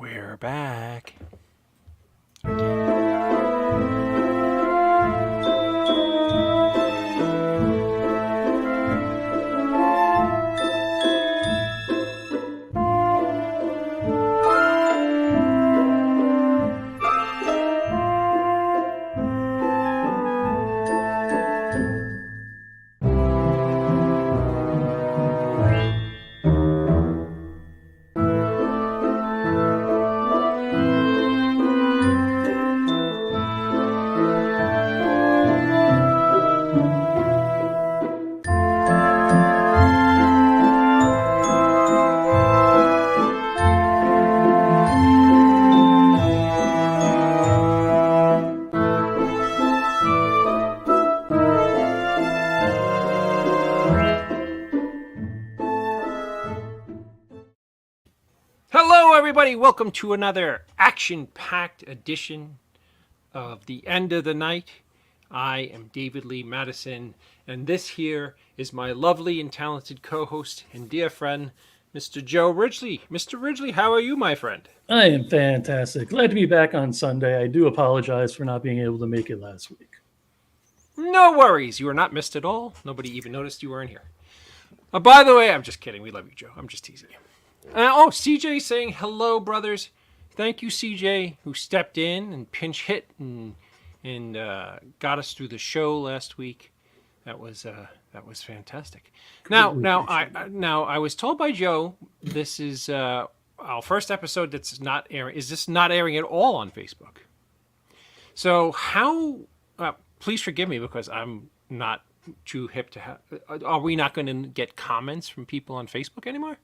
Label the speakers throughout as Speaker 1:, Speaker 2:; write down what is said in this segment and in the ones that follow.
Speaker 1: We're back. Everybody, welcome to another action-packed edition of The End of the Night. I am David Lee Madison, and this here is my lovely and talented co-host and dear friend, Mr. Joe Ridgely. Mr. Ridgely, how are you, my friend?
Speaker 2: I am fantastic. Glad to be back on Sunday. I do apologize for not being able to make it last week.
Speaker 1: No worries. You were not missed at all. Nobody even noticed you weren't here. By the way, I'm just kidding. We love you, Joe. I'm just teasing you. CJ saying hello, brothers. Thank you, CJ, who stepped in and pinch hit and got us through the show last week. That was fantastic. Now I was told by Joe this is our first episode that's not airing. Is this not airing at all on Facebook? So how? Please forgive me because I'm not too hip to have. Are we not going to get comments from people on Facebook anymore?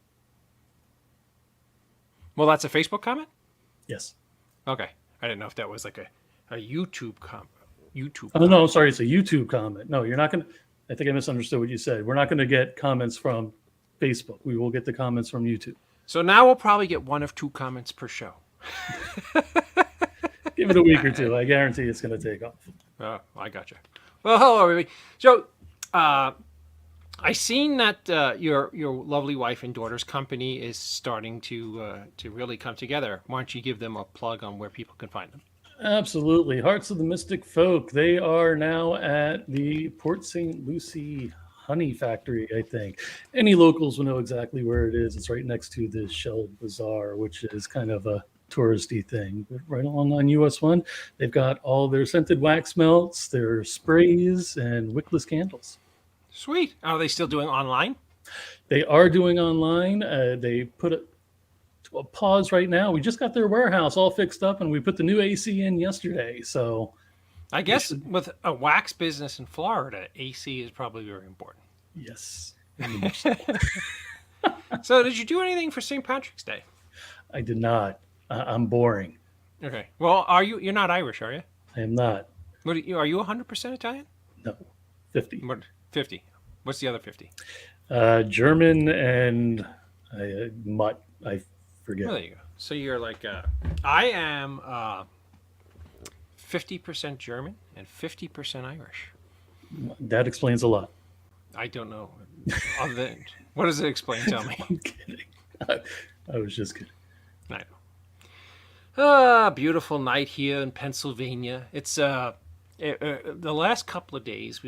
Speaker 1: Well, that's a Facebook comment?
Speaker 2: Yes.
Speaker 1: Okay. I didn't know if that was like a YouTube comment.
Speaker 2: No, I'm sorry. It's a YouTube comment. No, you're not going to. I think I misunderstood what you said. We're not going to get comments from Facebook. We will get the comments from YouTube.
Speaker 1: So now we'll probably get one of two comments per show.
Speaker 2: Give it a week or two. I guarantee it's going to take off.
Speaker 1: Oh, I gotcha. Well, hello, everybody. So, I seen that your lovely wife and daughter's company is starting to really come together. Why don't you give them a plug on where people can find them?
Speaker 2: Absolutely. Hearts of the Mystic Folk. They are now at the Port St. Lucie Honey Factory, I think. Any locals will know exactly where it is. It's right next to the Shell Bazaar, which is kind of a touristy thing. But right along on US 1, they've got all their scented wax melts, their sprays, and wickless candles.
Speaker 1: Sweet. Are they still doing online?
Speaker 2: They are doing online. They put a pause right now. We just got their warehouse all fixed up, and we put the new AC in yesterday. So,
Speaker 1: I guess with a wax business in Florida, AC is probably very important.
Speaker 2: Yes.
Speaker 1: So, did you do anything for St. Patrick's Day?
Speaker 2: I did not. I'm boring.
Speaker 1: Okay. Well, you're not Irish, are you?
Speaker 2: I am not.
Speaker 1: Are you 100% Italian?
Speaker 2: No, 50.
Speaker 1: 50. What's the other 50?
Speaker 2: German and mutt. I forget.
Speaker 1: Oh, there you go. So you're like, I am 50% German and 50% Irish.
Speaker 2: That explains a lot.
Speaker 1: I don't know. What does it explain? Tell me.
Speaker 2: I'm kidding. I was just kidding.
Speaker 1: I know. Beautiful night here in Pennsylvania. It's the last couple of days.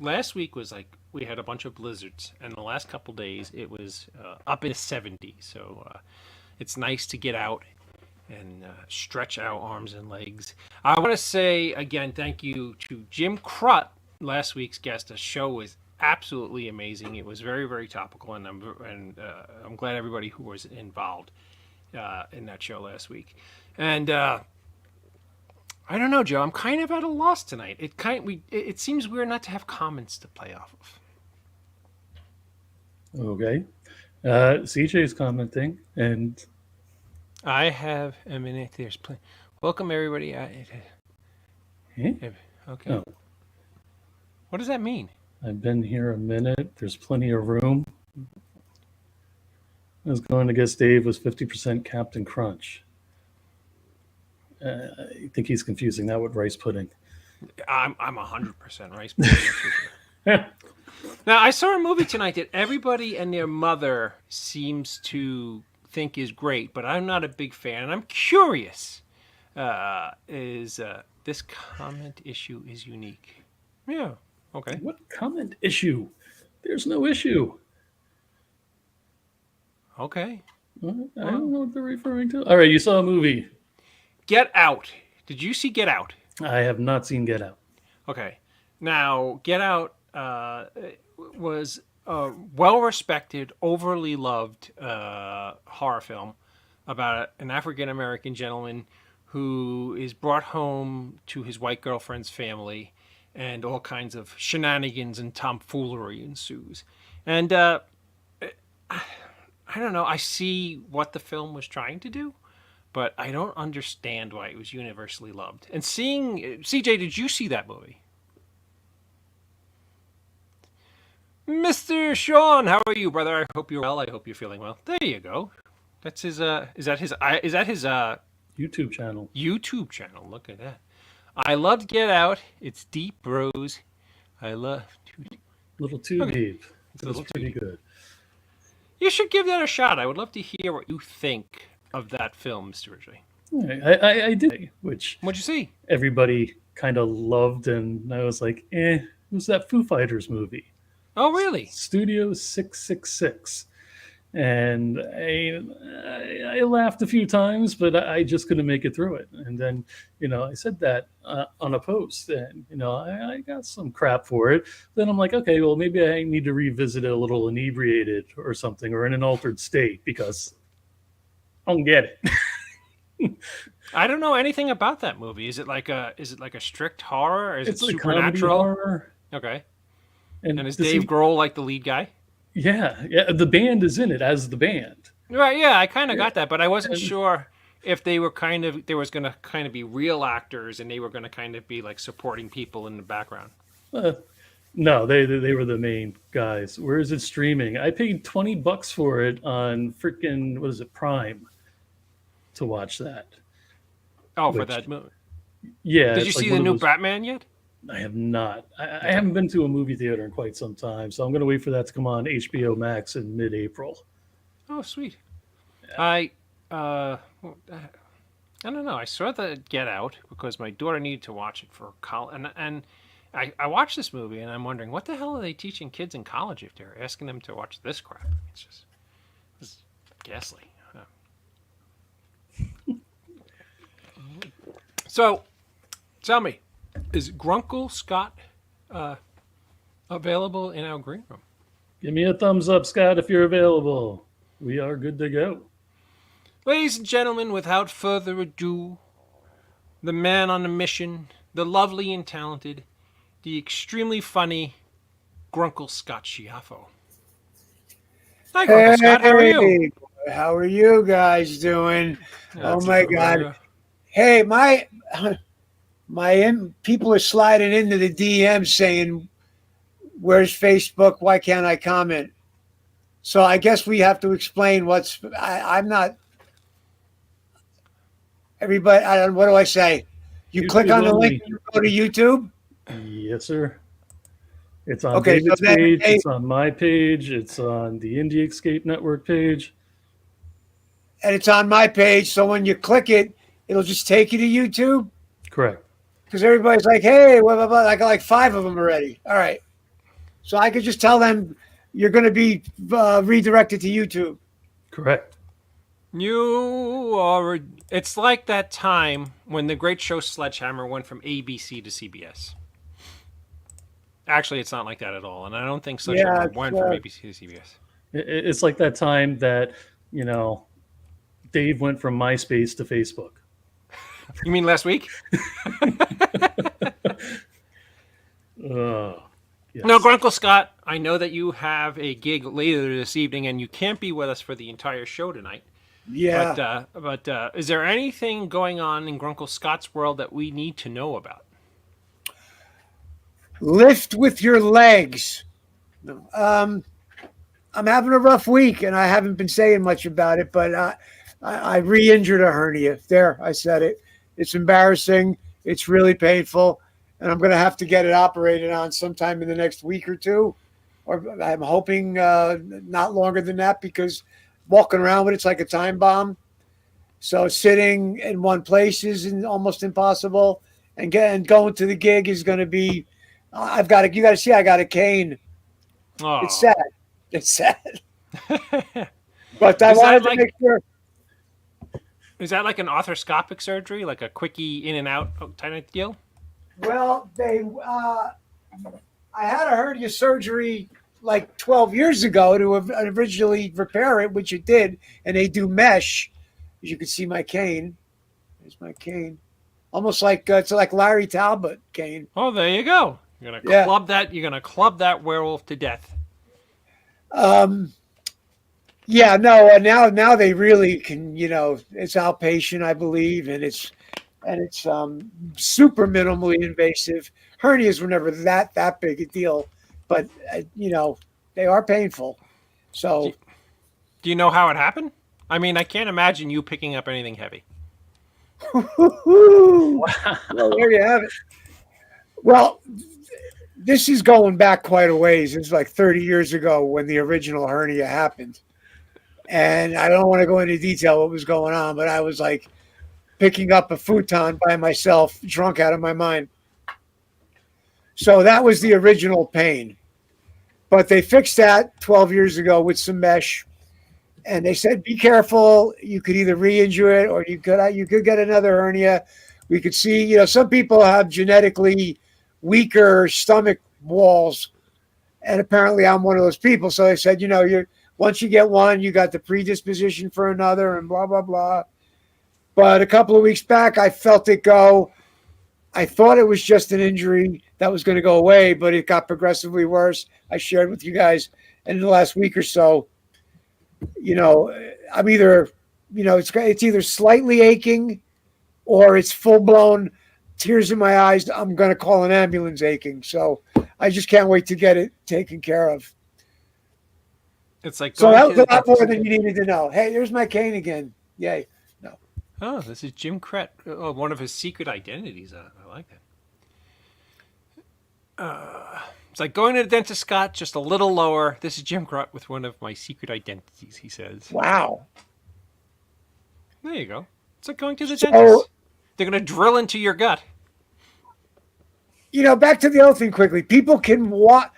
Speaker 1: Last week was like we had a bunch of blizzards, and the last couple of days it was up in the 70s. So it's nice to get out and stretch our arms and legs. I want to say again, thank you to Jim Crut, last week's guest. The show was absolutely amazing. It was very, very topical, and I'm glad everybody who was involved in that show last week. And I don't know, Joe. I'm kind of at a loss tonight. It seems weird not to have comments to play off of.
Speaker 2: Okay. CJ's commenting, and
Speaker 1: I have a minute. There's plenty. Welcome everybody. Okay.
Speaker 2: Oh.
Speaker 1: What does that mean?
Speaker 2: I've been here a minute. There's plenty of room. I was going to guess Dave was 50% Captain Crunch. I think he's confusing that with rice pudding.
Speaker 1: I'm 100% rice pudding. Now, I saw a movie tonight that everybody and their mother seems to think is great, but I'm not a big fan. And I'm curious, this comment issue is unique? Yeah. Okay.
Speaker 2: What comment issue? There's no issue.
Speaker 1: Okay.
Speaker 2: I don't know what they're referring to. All right, you saw a movie.
Speaker 1: Get Out. Did you see Get Out?
Speaker 2: I have not seen Get Out.
Speaker 1: Okay. Now, Get Out was a well-respected, overly loved horror film about an African-American gentleman who is brought home to his white girlfriend's family, and all kinds of shenanigans and tomfoolery ensues. And I don't know. I see what the film was trying to do, but I don't understand why it was universally loved. And seeing CJ, did you see that movie? Mr. Strawn, how are you, brother? I hope you're well. I hope you're feeling well. There you go. That's his. Is that his
Speaker 2: YouTube channel?
Speaker 1: YouTube channel. Look at that. I loved Get Out. It's deep, bros. I love.
Speaker 2: Little too deep.
Speaker 1: It's a little
Speaker 2: pretty good.
Speaker 1: You should give that a shot. I would love to hear what you think of that film, Mr. Ridgely.
Speaker 2: I did, which
Speaker 1: What'd you see?
Speaker 2: everybody kind of loved, and I was like, it was that Foo Fighters movie.
Speaker 1: Oh, really?
Speaker 2: Studio 666. And I laughed a few times, but I just couldn't make it through it. And then, I said that on a post, and, I got some crap for it. Then I'm like, okay, well, maybe I need to revisit it a little inebriated or something, or in an altered state, because I don't get it.
Speaker 1: I don't know anything about that movie. Is it like a strict horror? Or is
Speaker 2: It's
Speaker 1: it
Speaker 2: like comedy
Speaker 1: supernatural?
Speaker 2: horror.
Speaker 1: Okay.
Speaker 2: And
Speaker 1: is Dave Grohl like the lead guy?
Speaker 2: Yeah, the band is in it as the band.
Speaker 1: Right, yeah, I kind of got that, but I wasn't sure if they were there was going to kind of be real actors and they were going to kind of be like supporting people in the background.
Speaker 2: No, they were the main guys. Where is it streaming? I paid $20 for it on freaking, what is it, Prime, to watch that.
Speaker 1: Oh, for that movie.
Speaker 2: Yeah.
Speaker 1: Did you see the new Batman yet?
Speaker 2: I have not. I haven't been to a movie theater in quite some time, so I'm going to wait for that to come on HBO Max in mid-April.
Speaker 1: Oh, sweet. Yeah. I don't know. I saw the Get Out because my daughter needed to watch it for college, and I watched this movie, and I'm wondering what the hell are they teaching kids in college if they're asking them to watch this crap? It's ghastly. So, tell me. Is Grunkle Scott available in our green room?
Speaker 2: Give me a thumbs up, Scott, if you're available. We are good to go.
Speaker 1: Ladies and gentlemen, without further ado, the man on a mission, the lovely and talented, the extremely funny Grunkle Scott Schiaffo. Hi, Grunkle Scott. How are you?
Speaker 3: How are you guys doing? Oh my God! Hey, my people are sliding into the DM saying, "Where's Facebook? Why can't I comment?" So I guess we have to explain I'm not. Everybody, what do I say? You click on the link and you go to YouTube?
Speaker 2: Yes, sir. It's on David's page. It's on my page. It's on the Indie Escape Network page.
Speaker 3: And it's on my page. So when you click it, it'll just take you to YouTube?
Speaker 2: Correct.
Speaker 3: Because everybody's like, hey, blah, blah, blah. I got like 5 of them already. All right. So I could just tell them you're going to be redirected to YouTube.
Speaker 2: Correct.
Speaker 1: It's like that time when the great show Sledgehammer went from ABC to CBS. Actually, it's not like that at all. And I don't think Sledgehammer went from ABC to CBS.
Speaker 2: It's like that time that, Dave went from MySpace to Facebook.
Speaker 1: You mean last week?
Speaker 2: Yes.
Speaker 1: No, Grunkle Scott, I know that you have a gig later this evening and you can't be with us for the entire show tonight.
Speaker 3: Yeah.
Speaker 1: But is there anything going on in Grunkle Scott's world that we need to know about?
Speaker 3: Lift with your legs. I'm having a rough week and I haven't been saying much about it, but I re-injured a hernia. There, I said it. It's embarrassing. It's really painful. And I'm going to have to get it operated on sometime in the next week or two. Or I'm hoping not longer than that because walking around with it's like a time bomb. So sitting in one place is almost impossible, and going to the gig is going to be. You got to see, I got a cane.
Speaker 1: Oh.
Speaker 3: It's sad. It's sad. But I wanted to make sure.
Speaker 1: Is that like an arthroscopic surgery, like a quickie in and out type of deal?
Speaker 3: Well, I had a hernia surgery like 12 years ago to originally repair it, which it did, and they do mesh. As you can see, my cane. There's my cane. Almost like it's like Larry Talbot cane.
Speaker 1: Oh, there you go. You're gonna club that. You're gonna club that werewolf to death.
Speaker 3: Yeah, no. Now they really can. It's outpatient, I believe, and it's super minimally invasive. Hernias were never that big a deal, but they are painful. So,
Speaker 1: do you know how it happened? I mean, I can't imagine you picking up anything heavy.
Speaker 3: Well, there you have it. Well, this is going back quite a ways. It's like 30 years ago when the original hernia happened. And I don't want to go into detail what was going on, but I was like picking up a futon by myself, drunk out of my mind. So that was the original pain. But they fixed that 12 years ago with some mesh. And they said, be careful. You could either re-injure it or you could get another hernia. We could see, some people have genetically weaker stomach walls. And apparently I'm one of those people. So they said, once you get one, you got the predisposition for another and blah, blah, blah. But a couple of weeks back, I felt it go. I thought it was just an injury that was going to go away, but it got progressively worse. I shared with you guys. And in the last week or so, I'm either, it's either slightly aching or it's full blown tears in my eyes. I'm going to call an ambulance aching. So I just can't wait to get it taken care of.
Speaker 1: It's like,
Speaker 3: so that was a lot more than you needed to know. Hey, there's my cane again. Yay. No.
Speaker 1: Oh, this is Jim Crett. Oh, one of his secret identities. I like that. It's like going to the dentist, Scott, just a little lower. This is Jim Crett with one of my secret identities, he says.
Speaker 3: Wow.
Speaker 1: There you go. It's like going to the dentist. They're going to drill into your gut.
Speaker 3: Back to the other thing quickly. People can watch.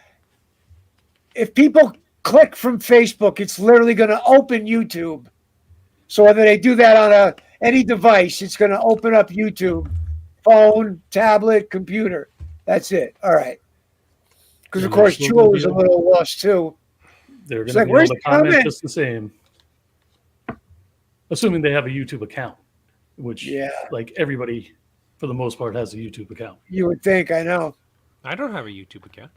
Speaker 3: If people click from Facebook, it's literally going to open YouTube. So whether they do that on any device, it's going to open up YouTube, phone, tablet, computer. That's it. All right. Because, of course, Jewel was a little lost, too.
Speaker 2: They're going to be able to comment just the same. Assuming they have a YouTube account, which, like everybody, for the most part, has a YouTube account.
Speaker 3: You would think, I know.
Speaker 1: I don't have a YouTube account.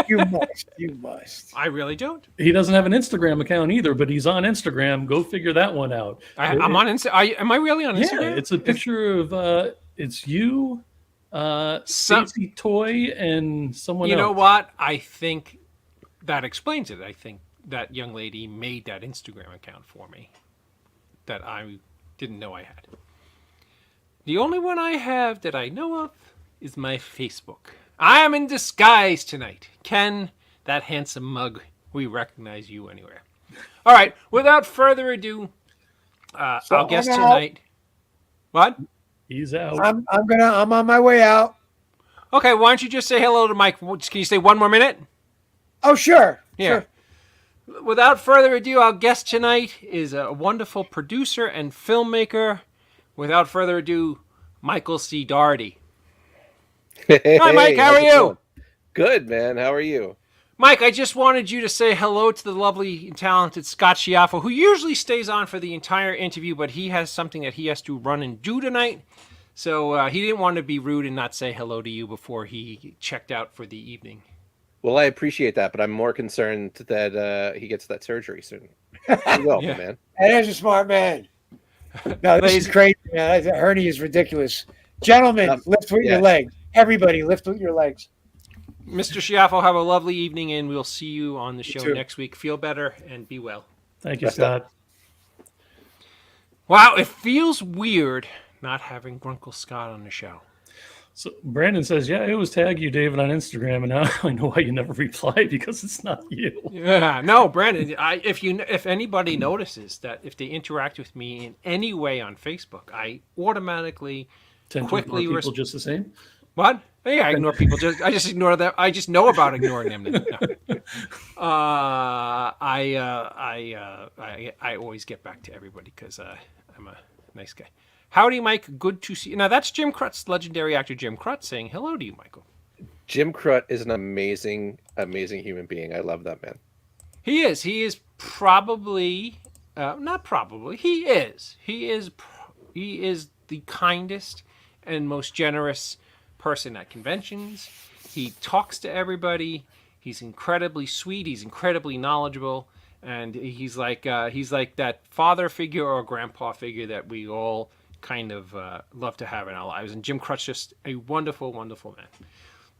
Speaker 3: You must. You must.
Speaker 1: I really don't.
Speaker 2: He doesn't have an Instagram account either, but he's on Instagram. Go figure that one out.
Speaker 1: I'm on Instagram. Am I really on Instagram?
Speaker 2: Yeah, it's a picture of it's you, Stacey Toy, and someone else.
Speaker 1: You know what? I think that explains it. I think that young lady made that Instagram account for me that I didn't know I had. The only one I have that I know of is my Facebook. I am in disguise tonight. Ken, that handsome mug, we recognize you anywhere. All right, without further ado, our guest tonight. What?
Speaker 2: He's out.
Speaker 3: I'm on my way out.
Speaker 1: Okay, why don't you just say hello to Mike? Can you stay one more minute?
Speaker 3: Oh, sure.
Speaker 1: Yeah.
Speaker 3: Sure.
Speaker 1: Without further ado, our guest tonight is a wonderful producer and filmmaker. Without further ado, Michael C. Doherty.
Speaker 4: Hey,
Speaker 1: hi, Mike. How are you?
Speaker 4: Going? Good, man. How are you?
Speaker 1: Mike, I just wanted you to say hello to the lovely and talented Scott Schiaffo, who usually stays on for the entire interview, but he has something that he has to run and do tonight. So he didn't want to be rude and not say hello to you before he checked out for the evening.
Speaker 4: Well, I appreciate that, but I'm more concerned that he gets that surgery soon. You're welcome, man.
Speaker 3: That is a smart man. No, this is crazy, man. The hernia is ridiculous. Gentlemen, lift with your legs. Everybody, lift with your legs.
Speaker 1: Mr. Schiaffo, have a lovely evening, and we'll see you on the show next week. Feel better and be well.
Speaker 2: Thank you, Scott.
Speaker 1: Wow, it feels weird not having Grunkle Scott on the show.
Speaker 2: So Brandon says, "Yeah, I always tag you, David, on Instagram, and now I know why you never reply because it's not you."
Speaker 1: Yeah, no, Brandon. If anybody notices that if they interact with me in any way on Facebook, I automatically
Speaker 2: Tend to
Speaker 1: quickly
Speaker 2: ignore people just the same.
Speaker 1: What? Yeah, I ignore people. I just ignore them. I just know about ignoring them. No. I always get back to everybody because I'm a nice guy. Howdy, Mike. Good to see you. Now that's Jim Crutz, legendary actor Jim Crutz, saying hello to you, Michael.
Speaker 4: Jim Crut is an amazing human being. I love that man.
Speaker 1: He is. He is probably not probably. He is. He is the kindest and most generous person at conventions. He talks to everybody. He's incredibly sweet. He's incredibly knowledgeable, and he's like that father figure or grandpa figure that we all kind of love to have in our lives. And Jim Crutch, just a wonderful, wonderful man.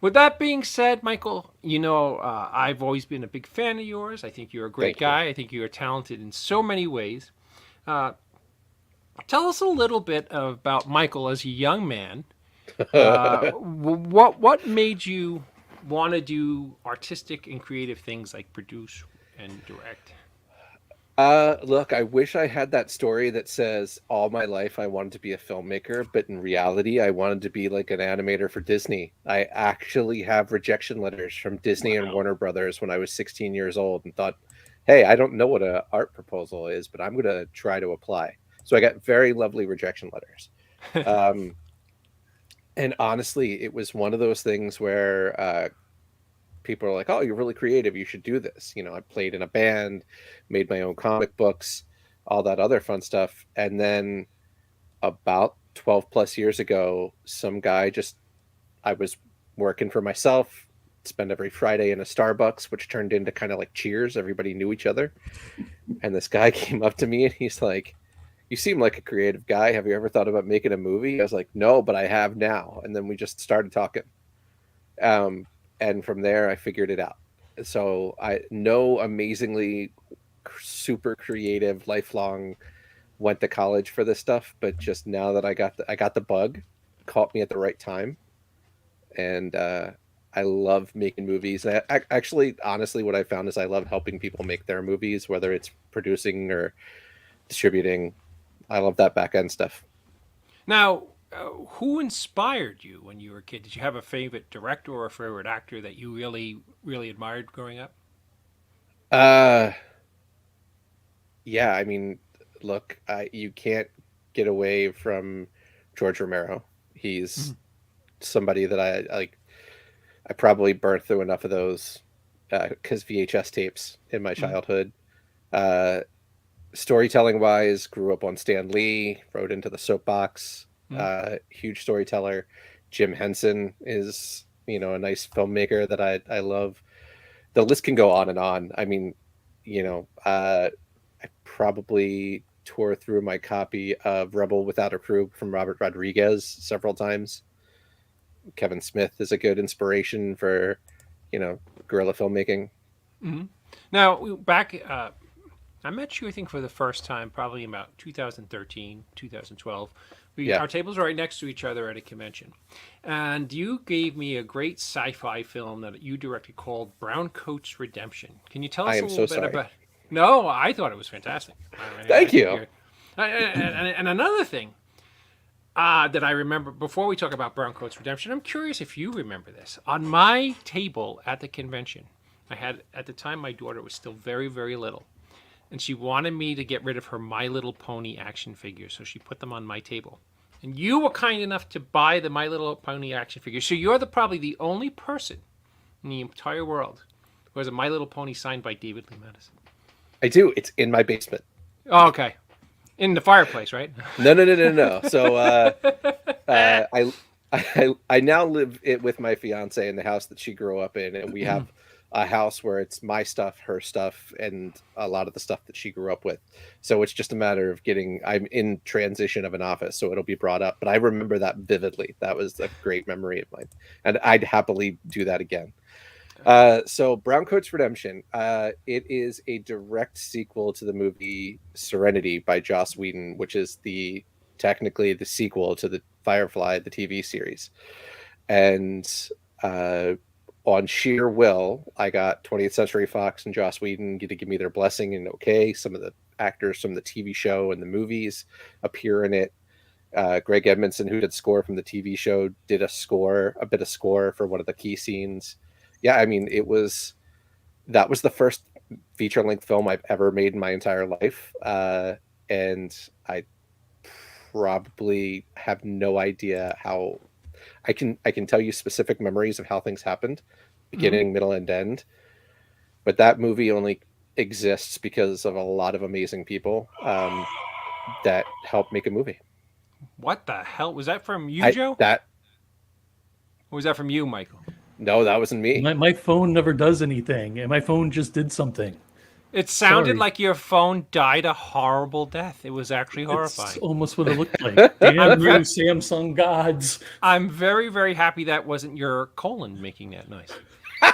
Speaker 1: With that being said, Michael, I've always been a big fan of yours. I think you're a great guy. I think you're talented in so many ways. Tell us a little bit about Michael as a young man. What made you want to do artistic and creative things like produce and direct?
Speaker 4: Look, I wish I had that story that says all my life I wanted to be a filmmaker, but in reality, I wanted to be like an animator for Disney. I actually have rejection letters from Disney and Warner Brothers when I was 16 years old and thought, hey, I don't know what an art proposal is, but I'm going to try to apply. So I got very lovely rejection letters. And honestly, it was one of those things where people are like, oh, you're really creative. You should do this. I played in a band, made my own comic books, all that other fun stuff. And then about 12 plus years ago, some guy I was working for myself, spend every Friday in a Starbucks, which turned into kind of like Cheers. Everybody knew each other. And this guy came up to me and he's like, you seem like a creative guy. Have you ever thought about making a movie? I was like, no, but I have now. And then we just started talking. And from there, I figured it out. So I know amazingly super creative, lifelong, went to college for this stuff. But just now that I got the bug, caught me at the right time. And I love making movies. Actually, honestly, what I found is I love helping people make their movies, whether it's producing or distributing. I love that back end stuff.
Speaker 1: Now, who inspired you when you were a kid? Did you have a favorite director or a favorite actor that you really, really admired growing up?
Speaker 4: Yeah, I mean, look, you can't get away from George Romero. He's somebody that I like. I probably burned through enough of those because VHS tapes in my childhood. Storytelling wise, grew up on Stan Lee, wrote into the soapbox, huge storyteller. Jim Henson is, a nice filmmaker that I love. The list can go on and on. I mean, I probably tore through my copy of Rebel Without a Crew from Robert Rodriguez several times. Kevin Smith is a good inspiration for, guerrilla filmmaking.
Speaker 1: Mm-hmm. Now, back... I met you, I think, for the first time probably in about 2013, 2012. Our tables were right next to each other at a convention. And you gave me a great sci-fi film that you directed called Browncoats Redemption. Can you tell us a little bit about it? No, I thought it was fantastic.
Speaker 4: Thank you.
Speaker 1: And another thing that I remember, before we talk about Browncoats Redemption, I'm curious if you remember this. On my table at the convention, I had, at the time, my daughter was still very, very little. And she wanted me to get rid of her My Little Pony action figures, so she put them on my table. And you were kind enough to buy the My Little Pony action figures. So you're probably the only person in the entire world who has a My Little Pony signed by David Lee Madison.
Speaker 4: I do. It's in my basement.
Speaker 1: Oh, okay. In the fireplace, right?
Speaker 4: No. So I now live with my fiance in the house that she grew up in, and we have a house where it's my stuff, her stuff, and a lot of the stuff that she grew up with. So it's just a matter of I'm in transition of an office, so it'll be brought up. But I remember that vividly. That was a great memory of mine. And I'd happily do that again. So Browncoats Redemption, it is a direct sequel to the movie Serenity by Joss Whedon, which is technically the sequel to the Firefly, the TV series. And on sheer will, I got 20th Century Fox and Joss Whedon to give me their blessing and okay. Some of the actors from the TV show and the movies appear in it. Greg Edmondson, who did score from the TV show, did a bit of score for one of the key scenes. Yeah, I mean, that was the first feature-length film I've ever made in my entire life. And I probably have no idea how I can tell you specific memories of how things happened, beginning, middle, and end. But that movie only exists because of a lot of amazing people that helped make a movie.
Speaker 1: What the hell? Was that from you, Joe? Or was that from you, Michael?
Speaker 4: No, that wasn't me.
Speaker 2: My phone never does anything, and my phone just did something.
Speaker 1: It sounded like your phone died a horrible death. It was actually horrifying.
Speaker 2: It's almost what it looked like. Damn you, Samsung gods.
Speaker 1: I'm very, very happy that wasn't your colon making that noise.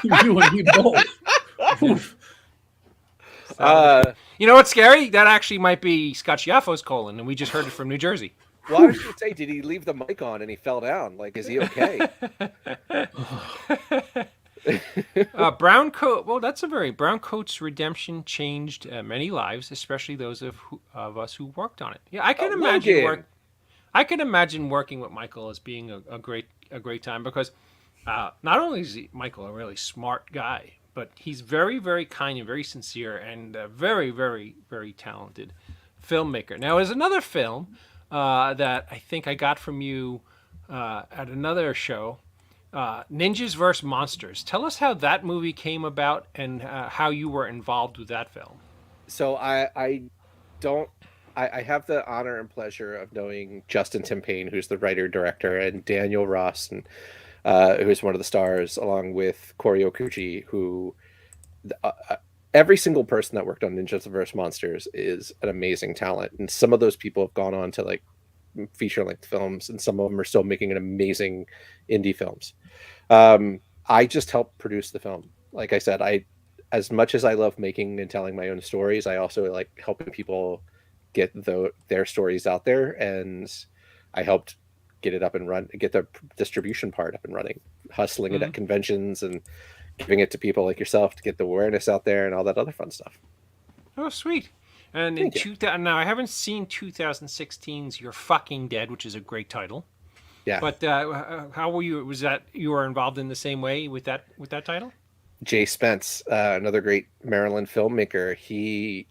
Speaker 2: You and me both.
Speaker 1: You know what's scary? That actually might be Scott Schiaffo's colon, and we just heard it from New Jersey.
Speaker 4: Well, I was going to say, did he leave the mic on and he fell down? Like, is he okay?
Speaker 1: Browncoat. Well, that's a very Browncoat's redemption changed many lives, especially those of us who worked on it. Yeah, I can imagine. I can imagine working with Michael as being a great time because not only is Michael a really smart guy, but he's very, very kind and very sincere and very, very, very talented filmmaker. Now, there's another film that I think I got from you at another show, Ninjas vs. Monsters. Tell us how that movie came about and how you were involved with that film.
Speaker 4: So I have the honor and pleasure of knowing Justin Timpane, who's the writer-director, and Daniel Ross, and who's one of the stars, along with Corey Okuchi, who... every single person that worked on Ninjas vs. Monsters is an amazing talent. And some of those people have gone on to like feature-length films, and some of them are still making an amazing indie films. I just helped produce the film. Like I said, as much as I love making and telling my own stories, I also like helping people get their stories out there. And I helped get it up and get the distribution part up and running, hustling it at conventions and giving it to people like yourself to get the awareness out there and all that other fun stuff.
Speaker 1: Oh, sweet. And in 2000, now I haven't seen 2016's You're Fucking Dead, which is a great title.
Speaker 4: Yeah.
Speaker 1: But how were you? Was that you were involved in the same way with that title?
Speaker 4: Jay Spence, another great Maryland filmmaker.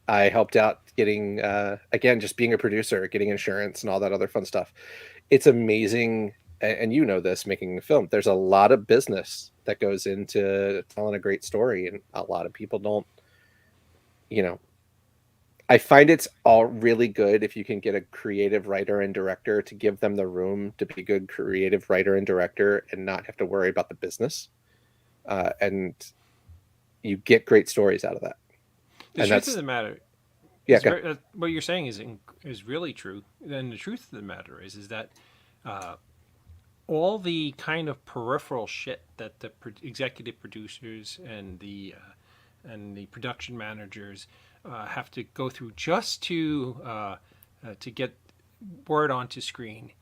Speaker 4: I helped out getting, again, just being a producer, getting insurance and all that other fun stuff. It's amazing. And you know this, making a film, there's a lot of business that goes into telling a great story, and a lot of people don't, I find it's all really good if you can get a creative writer and director to give them the room to be a good creative writer and director and not have to worry about the business. And you get great stories out of that.
Speaker 1: The truth of the matter, what you're saying is really true. And the truth of the matter is that all the kind of peripheral shit that the executive producers and the production managers have to go through just to get word onto screen.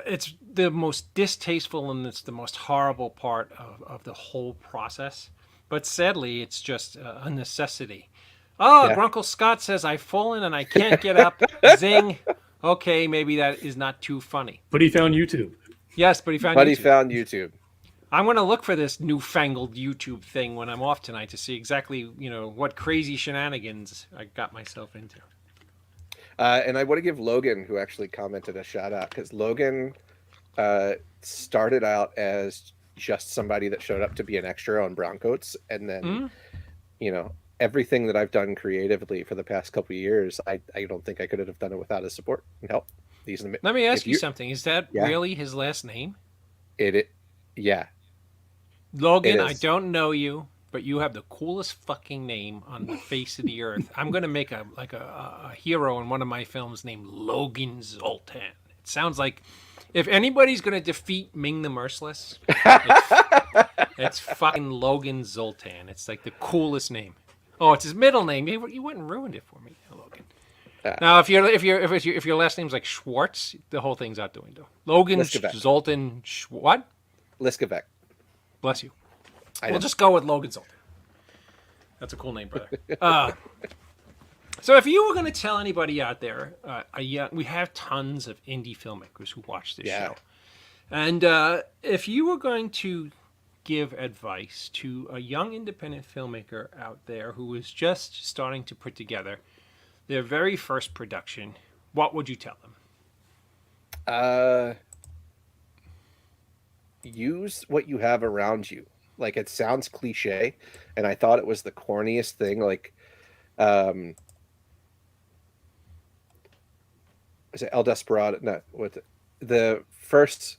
Speaker 1: It's the most distasteful and it's the most horrible part of the whole process. But sadly, it's just a necessity. Grunkle Scott says, I've fallen and I can't get up. Zing. Okay, maybe that is not too funny.
Speaker 2: But he found YouTube.
Speaker 1: Yes, but he found
Speaker 4: YouTube.
Speaker 1: I'm going to look for this newfangled YouTube thing when I'm off tonight to see exactly, what crazy shenanigans I got myself into.
Speaker 4: And I want to give Logan, who actually commented, a shout out, because Logan started out as just somebody that showed up to be an extra on Browncoats. And then, everything that I've done creatively for the past couple of years, I don't think I could have done it without his support and help.
Speaker 1: Let me ask you something. Is that really his last name?
Speaker 4: Yeah.
Speaker 1: Logan, I don't know you, but you have the coolest fucking name on the face of the earth. I'm going to make a hero in one of my films named Logan Zoltan. It sounds like if anybody's going to defeat Ming the Merciless, it's fucking Logan Zoltan. It's like the coolest name. Oh, it's his middle name. You wouldn't ruin it for me, Logan. Now, if your last name's like Schwartz, the whole thing's out the window. Logan Zoltan what?
Speaker 4: Liskovic.
Speaker 1: Bless you.
Speaker 4: I
Speaker 1: We'll
Speaker 4: know.
Speaker 1: just go with Logan Zoltan. That's a cool name, brother. So if you were going to tell anybody out there, we have tons of indie filmmakers who watch this
Speaker 4: Yeah.
Speaker 1: show. And if you were going to give advice to a young independent filmmaker out there who is just starting to put together their very first production, what would you tell them?
Speaker 4: Use what you have around you. Like, it sounds cliche, and I thought it was the corniest thing. Like, is it El Desperado? No, what the first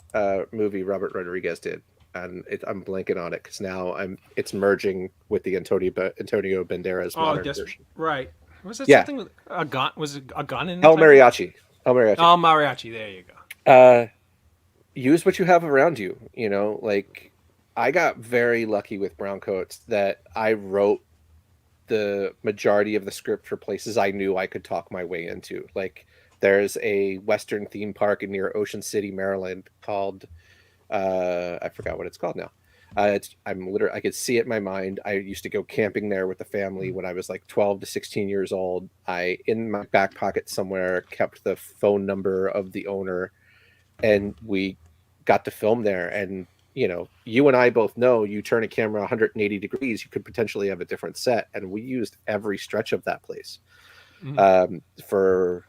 Speaker 4: movie Robert Rodriguez did, and I'm blanking on it because now it's merging with the Antonio Banderas modern version.
Speaker 1: Right. Was it
Speaker 4: Yeah.
Speaker 1: something with a gun? Was it a gun in it?
Speaker 4: El Mariachi. El Mariachi.
Speaker 1: Oh, Mariachi. There you go.
Speaker 4: Use what you have around you. You know, like, I got very lucky with Browncoats that I wrote the majority of the script for places I knew I could talk my way into. Like, there's a Western theme park near Ocean City, Maryland called I forgot what it's called now. I could see it in my mind. I used to go camping there with the family when I was like 12 to 16 years old. I, in my back pocket somewhere, kept the phone number of the owner, and we got to film there. And, you know, you and I both know, you turn a camera 180 degrees, you could potentially have a different set. And we used every stretch of that place. For,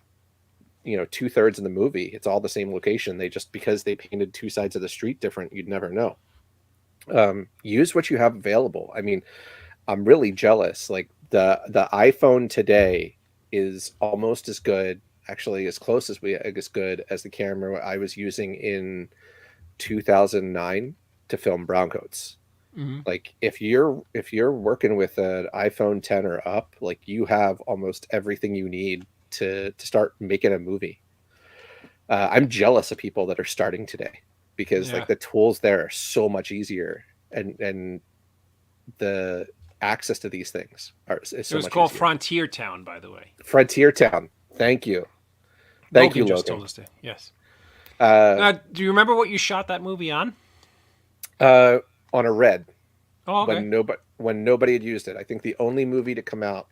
Speaker 4: you know, 2/3 of the movie, it's all the same location. They just, because they painted two sides of the street different, you'd never know. Use what you have available. I mean, I'm really jealous. Like, the iPhone today is almost as good, actually as close as good as the camera I was using in 2009 to film Browncoats. Like, if you're working with an iPhone 10 or up, like, you have almost everything you need to start making a movie. I'm jealous of people that are starting today, because like, the tools there are so much easier, and the access to these things is so much easier.
Speaker 1: It was called Frontier Town, by the way.
Speaker 4: Frontier Town. Thank you. Thank you, Logan.
Speaker 1: Just told us to. Yes. Do you remember what you shot that movie on?
Speaker 4: On a Red.
Speaker 1: Oh, okay.
Speaker 4: When nobody had used it. I think the only movie to come out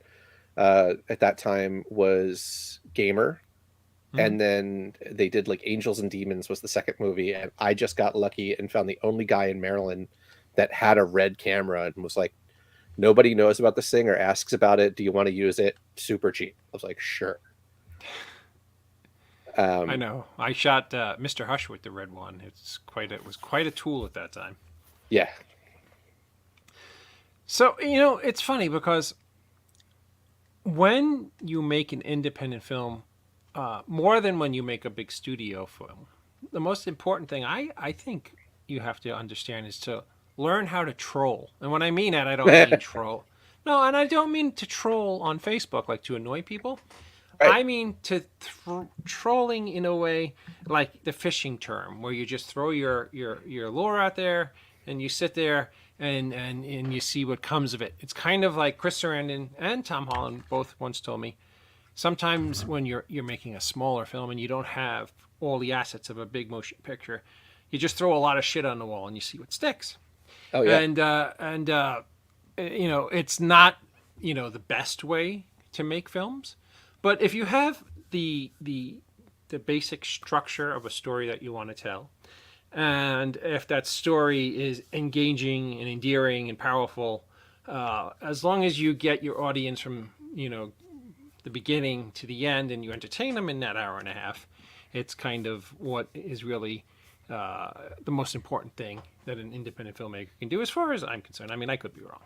Speaker 4: at that time was Gamer. And then they did like Angels and Demons was the second movie. And I just got lucky and found the only guy in Maryland that had a Red camera and was like, nobody knows about this thing or asks about it. Do you want to use it? Super cheap. I was like, sure.
Speaker 1: I know. I shot Mr. Hush with the Red one. It was quite a tool at that time.
Speaker 4: Yeah.
Speaker 1: So, you know, it's funny because when you make an independent film, more than when you make a big studio film, the most important thing I think you have to understand is to learn how to troll. And when I mean that, I don't mean troll. No, and I don't mean to troll on Facebook, like to annoy people. Right. I mean to trolling in a way like the fishing term, where you just throw your lure out there and you sit there and you see what comes of it. It's kind of like Chris Sarandon and Tom Holland both once told me, sometimes when you're making a smaller film and you don't have all the assets of a big motion picture, you just throw a lot of shit on the wall and you see what sticks.
Speaker 4: Oh yeah.
Speaker 1: And you know, it's not, you know, the best way to make films, but if you have the basic structure of a story that you want to tell, and if that story is engaging and endearing and powerful, as long as you get your audience from, you know, the beginning to the end and you entertain them in that hour and a half, it's kind of what is really the most important thing that an independent filmmaker can do, as far as I'm concerned. I mean, I could be wrong.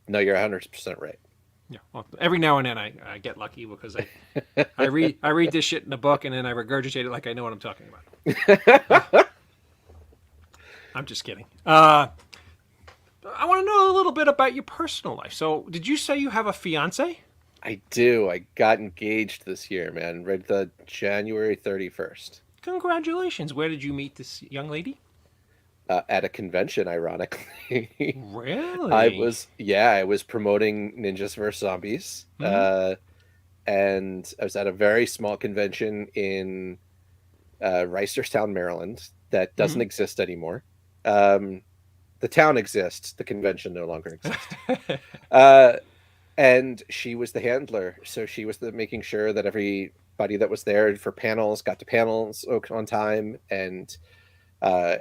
Speaker 4: No, you're 100% right.
Speaker 1: Yeah. Well, every now and then I get lucky because I read this shit in a book and then I regurgitate it like I know what I'm talking about. I'm just kidding. I want to know a little bit about your personal life. So, did you say you have a fiance?
Speaker 4: I do. I got engaged this year, man. Right, the January 31st.
Speaker 1: Congratulations. Where did you meet this young lady?
Speaker 4: At a convention, ironically.
Speaker 1: Really?
Speaker 4: I was promoting Ninjas vs. Zombies. And I was at a very small convention in Reisterstown, Maryland. that doesn't exist anymore. The town exists, the convention no longer exists. And she was the handler, so she was making sure that everybody that was there for panels got to panels on time. And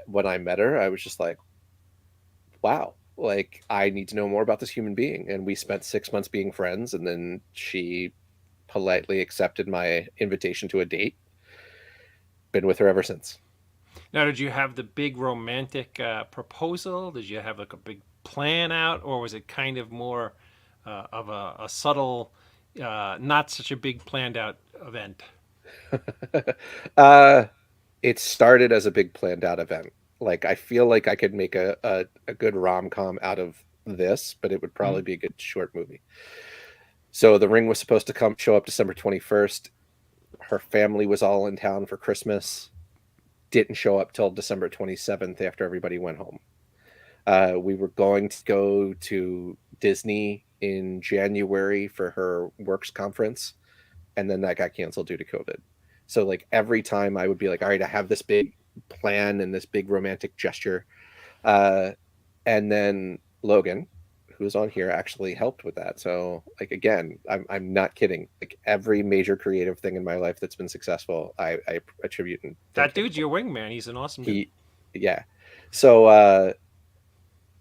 Speaker 4: when I met her, I was just like, wow, like, I need to know more about this human being. And we spent 6 months being friends, and then she politely accepted my invitation to a date. Been with her ever since.
Speaker 1: Now, did you have the big romantic proposal? Did you have like a big plan out, or was it kind of more of a subtle, not such a big planned out event?
Speaker 4: It started as a big planned out event. Like, I feel like I could make a good rom-com out of this, but it would probably be a good short movie. So the ring was supposed to show up December 21st. Her family was all in town for Christmas. Didn't show up till December 27th after everybody went home. We were going to go to Disney in January for her works conference, and then that got canceled due to COVID. So like every time I would be like, all right, I have this big plan and this big romantic gesture. And then Logan, who's on here, actually helped with that. So like, again, I'm not kidding. Like every major creative thing in my life that's been successful, I attribute.
Speaker 1: That dude's your wingman. He's an awesome dude.
Speaker 4: Yeah. So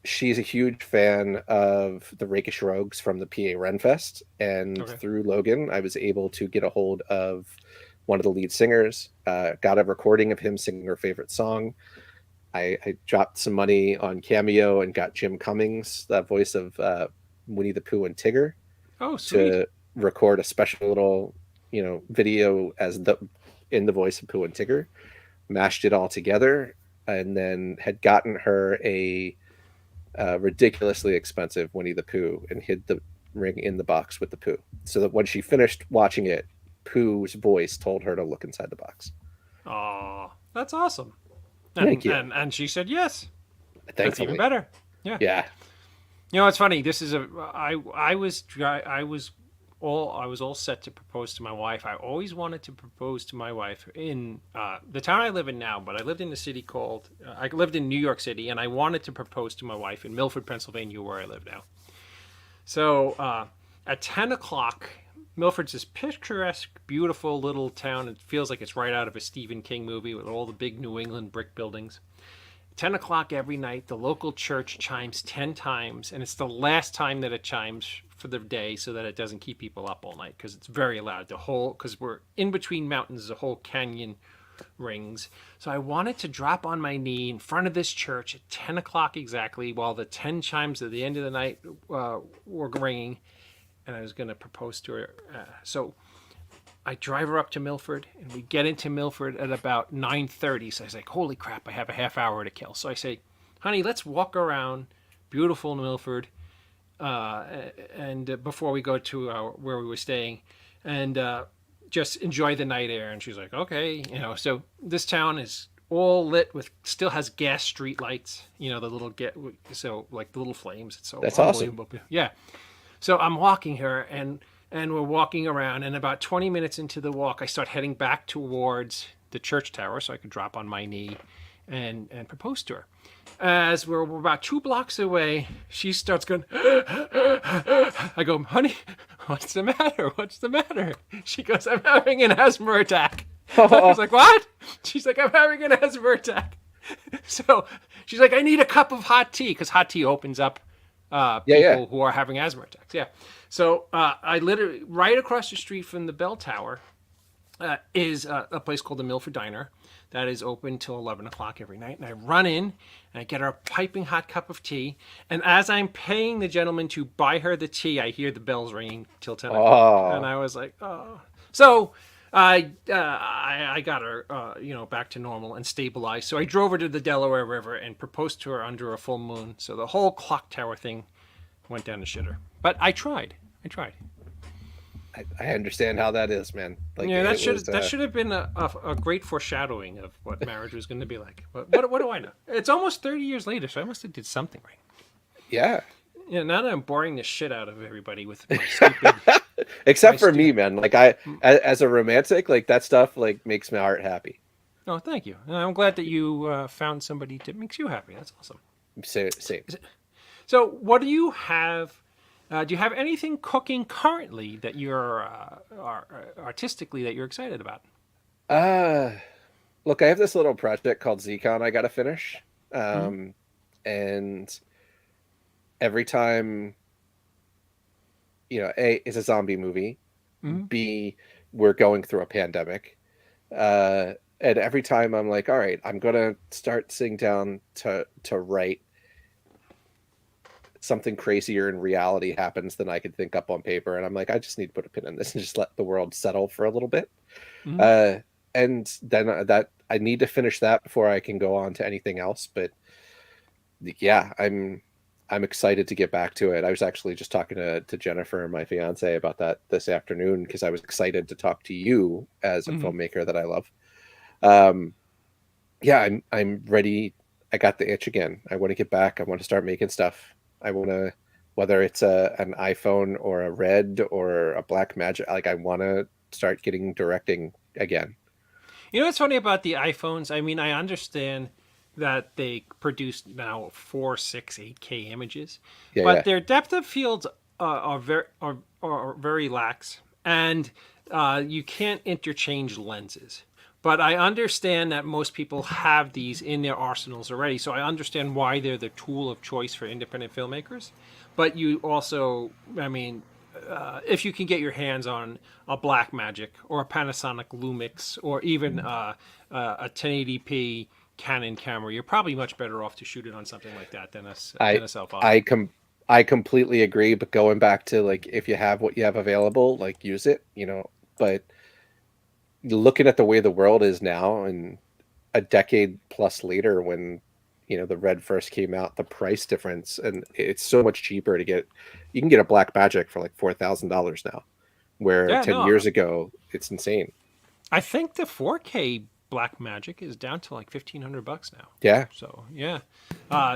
Speaker 4: she's a huge fan of the Rakish Rogues from the PA Renfest. And through Logan, I was able to get a hold of one of the lead singers, got a recording of him singing her favorite song. I dropped some money on Cameo and got Jim Cummings, the voice of Winnie the Pooh and Tigger, to record a special little, video as in the voice of Pooh and Tigger. Mashed it all together, and then had gotten her a ridiculously expensive Winnie the Pooh and hid the ring in the box with the Pooh, so that when she finished watching it, Pooh's voice told her to look inside the box.
Speaker 1: Oh, that's awesome.
Speaker 4: Thank you.
Speaker 1: And she said yes.
Speaker 4: Thankfully.
Speaker 1: That's even better. Yeah.
Speaker 4: Yeah.
Speaker 1: It's funny. This is I was all set to propose to my wife. I always wanted to propose to my wife in the town I live in now, but I lived in a city called I lived in New York City, and I wanted to propose to my wife in Milford, Pennsylvania, where I live now. So at 10 o'clock, Milford's this picturesque, beautiful little town. It feels like it's right out of a Stephen King movie with all the big New England brick buildings. 10 o'clock every night, the local church chimes 10 times, and it's the last time that it chimes for the day so that it doesn't keep people up all night, because it's very loud. Because we're in between mountains, the whole canyon rings. So I wanted to drop on my knee in front of this church at 10 o'clock exactly, while the 10 chimes at the end of the night were ringing, and I was going to propose to her. So I drive her up to Milford, and we get into Milford at about 9:30. So I was like, holy crap, I have a half hour to kill. So I say, honey, let's walk around beautiful Milford, and before we go to where we were staying, and just enjoy the night air. And she's like, okay. So this town is all lit with, still has gas street lights, the little like the little flames. It's so
Speaker 4: that's
Speaker 1: unbelievable.
Speaker 4: Awesome.
Speaker 1: Yeah. So I'm walking her, and we're walking around, and about 20 minutes into the walk, I start heading back towards the church tower so I could drop on my knee and propose to her. As we're about 2 blocks away, she starts going, I go, honey, what's the matter? What's the matter? She goes, I'm having an asthma attack. I was like, what? She's like, I'm having an asthma attack. So she's like, I need a cup of hot tea, because hot tea opens up people who are having asthma attacks. Yeah. So I literally, right across the street from the bell tower is a place called the Milford Diner that is open till 11 o'clock every night. And I run in and I get her a piping hot cup of tea. And as I'm paying the gentleman to buy her the tea, I hear the bells ringing till 10 o'clock. And I was like, oh. So I got her, back to normal and stabilized. So I drove her to the Delaware River and proposed to her under a full moon. So the whole clock tower thing went down the shitter. But I tried.
Speaker 4: I understand how that is, man. Like,
Speaker 1: yeah, that should have been a great foreshadowing of what marriage was going to be like. But what do I know? It's almost 30 years later, so I must have did something right.
Speaker 4: Yeah.
Speaker 1: Now that I'm boring the shit out of everybody with my stupid...
Speaker 4: Except for me, man. Like, as a romantic, like, that stuff, like, makes my heart happy.
Speaker 1: Oh, thank you. And I'm glad that you found somebody that makes you happy. That's awesome.
Speaker 4: Same.
Speaker 1: So, what do you have? Do you have anything cooking currently that you're artistically that you're excited about?
Speaker 4: Look, I have this little project called Zcon I got to finish. And every time, A, it's a zombie movie. B, we're going through a pandemic. And every time I'm like, all right, I'm going to start sitting down to write, something crazier in reality happens than I could think up on paper. And I'm like, I just need to put a pin in this and just let the world settle for a little bit. And then that I need to finish that before I can go on to anything else. But yeah, I'm excited to get back to it. I was actually just talking to Jennifer, my fiance, about that this afternoon because I was excited to talk to you as a filmmaker that I love. Yeah, I'm ready. I got the itch again. I want to get back. I want to start making stuff. I want to, whether it's an iPhone or a Red or a Black Magic, like I want to start getting directing again.
Speaker 1: You know what's funny about the iPhones? I mean, I understand that they produce now 4, 6, 8K images, but their depth of fields are very lax, and you can't interchange lenses. But I understand that most people have these in their arsenals already, so I understand why they're the tool of choice for independent filmmakers. But you also, I mean, if you can get your hands on a Blackmagic or a Panasonic Lumix or even a 1080p Canon camera, you're probably much better off to shoot it on something like that than a cell phone.
Speaker 4: I completely agree. But going back to like, if you have what you have available, like use it, but looking at the way the world is now and a decade plus later when the Red first came out, the price difference, and it's so much cheaper you can get a Blackmagic for like $4,000 now, where 10 years ago it's insane.
Speaker 1: I think the 4K Blackmagic is down to like $1,500 now.
Speaker 4: Yeah.
Speaker 1: So yeah.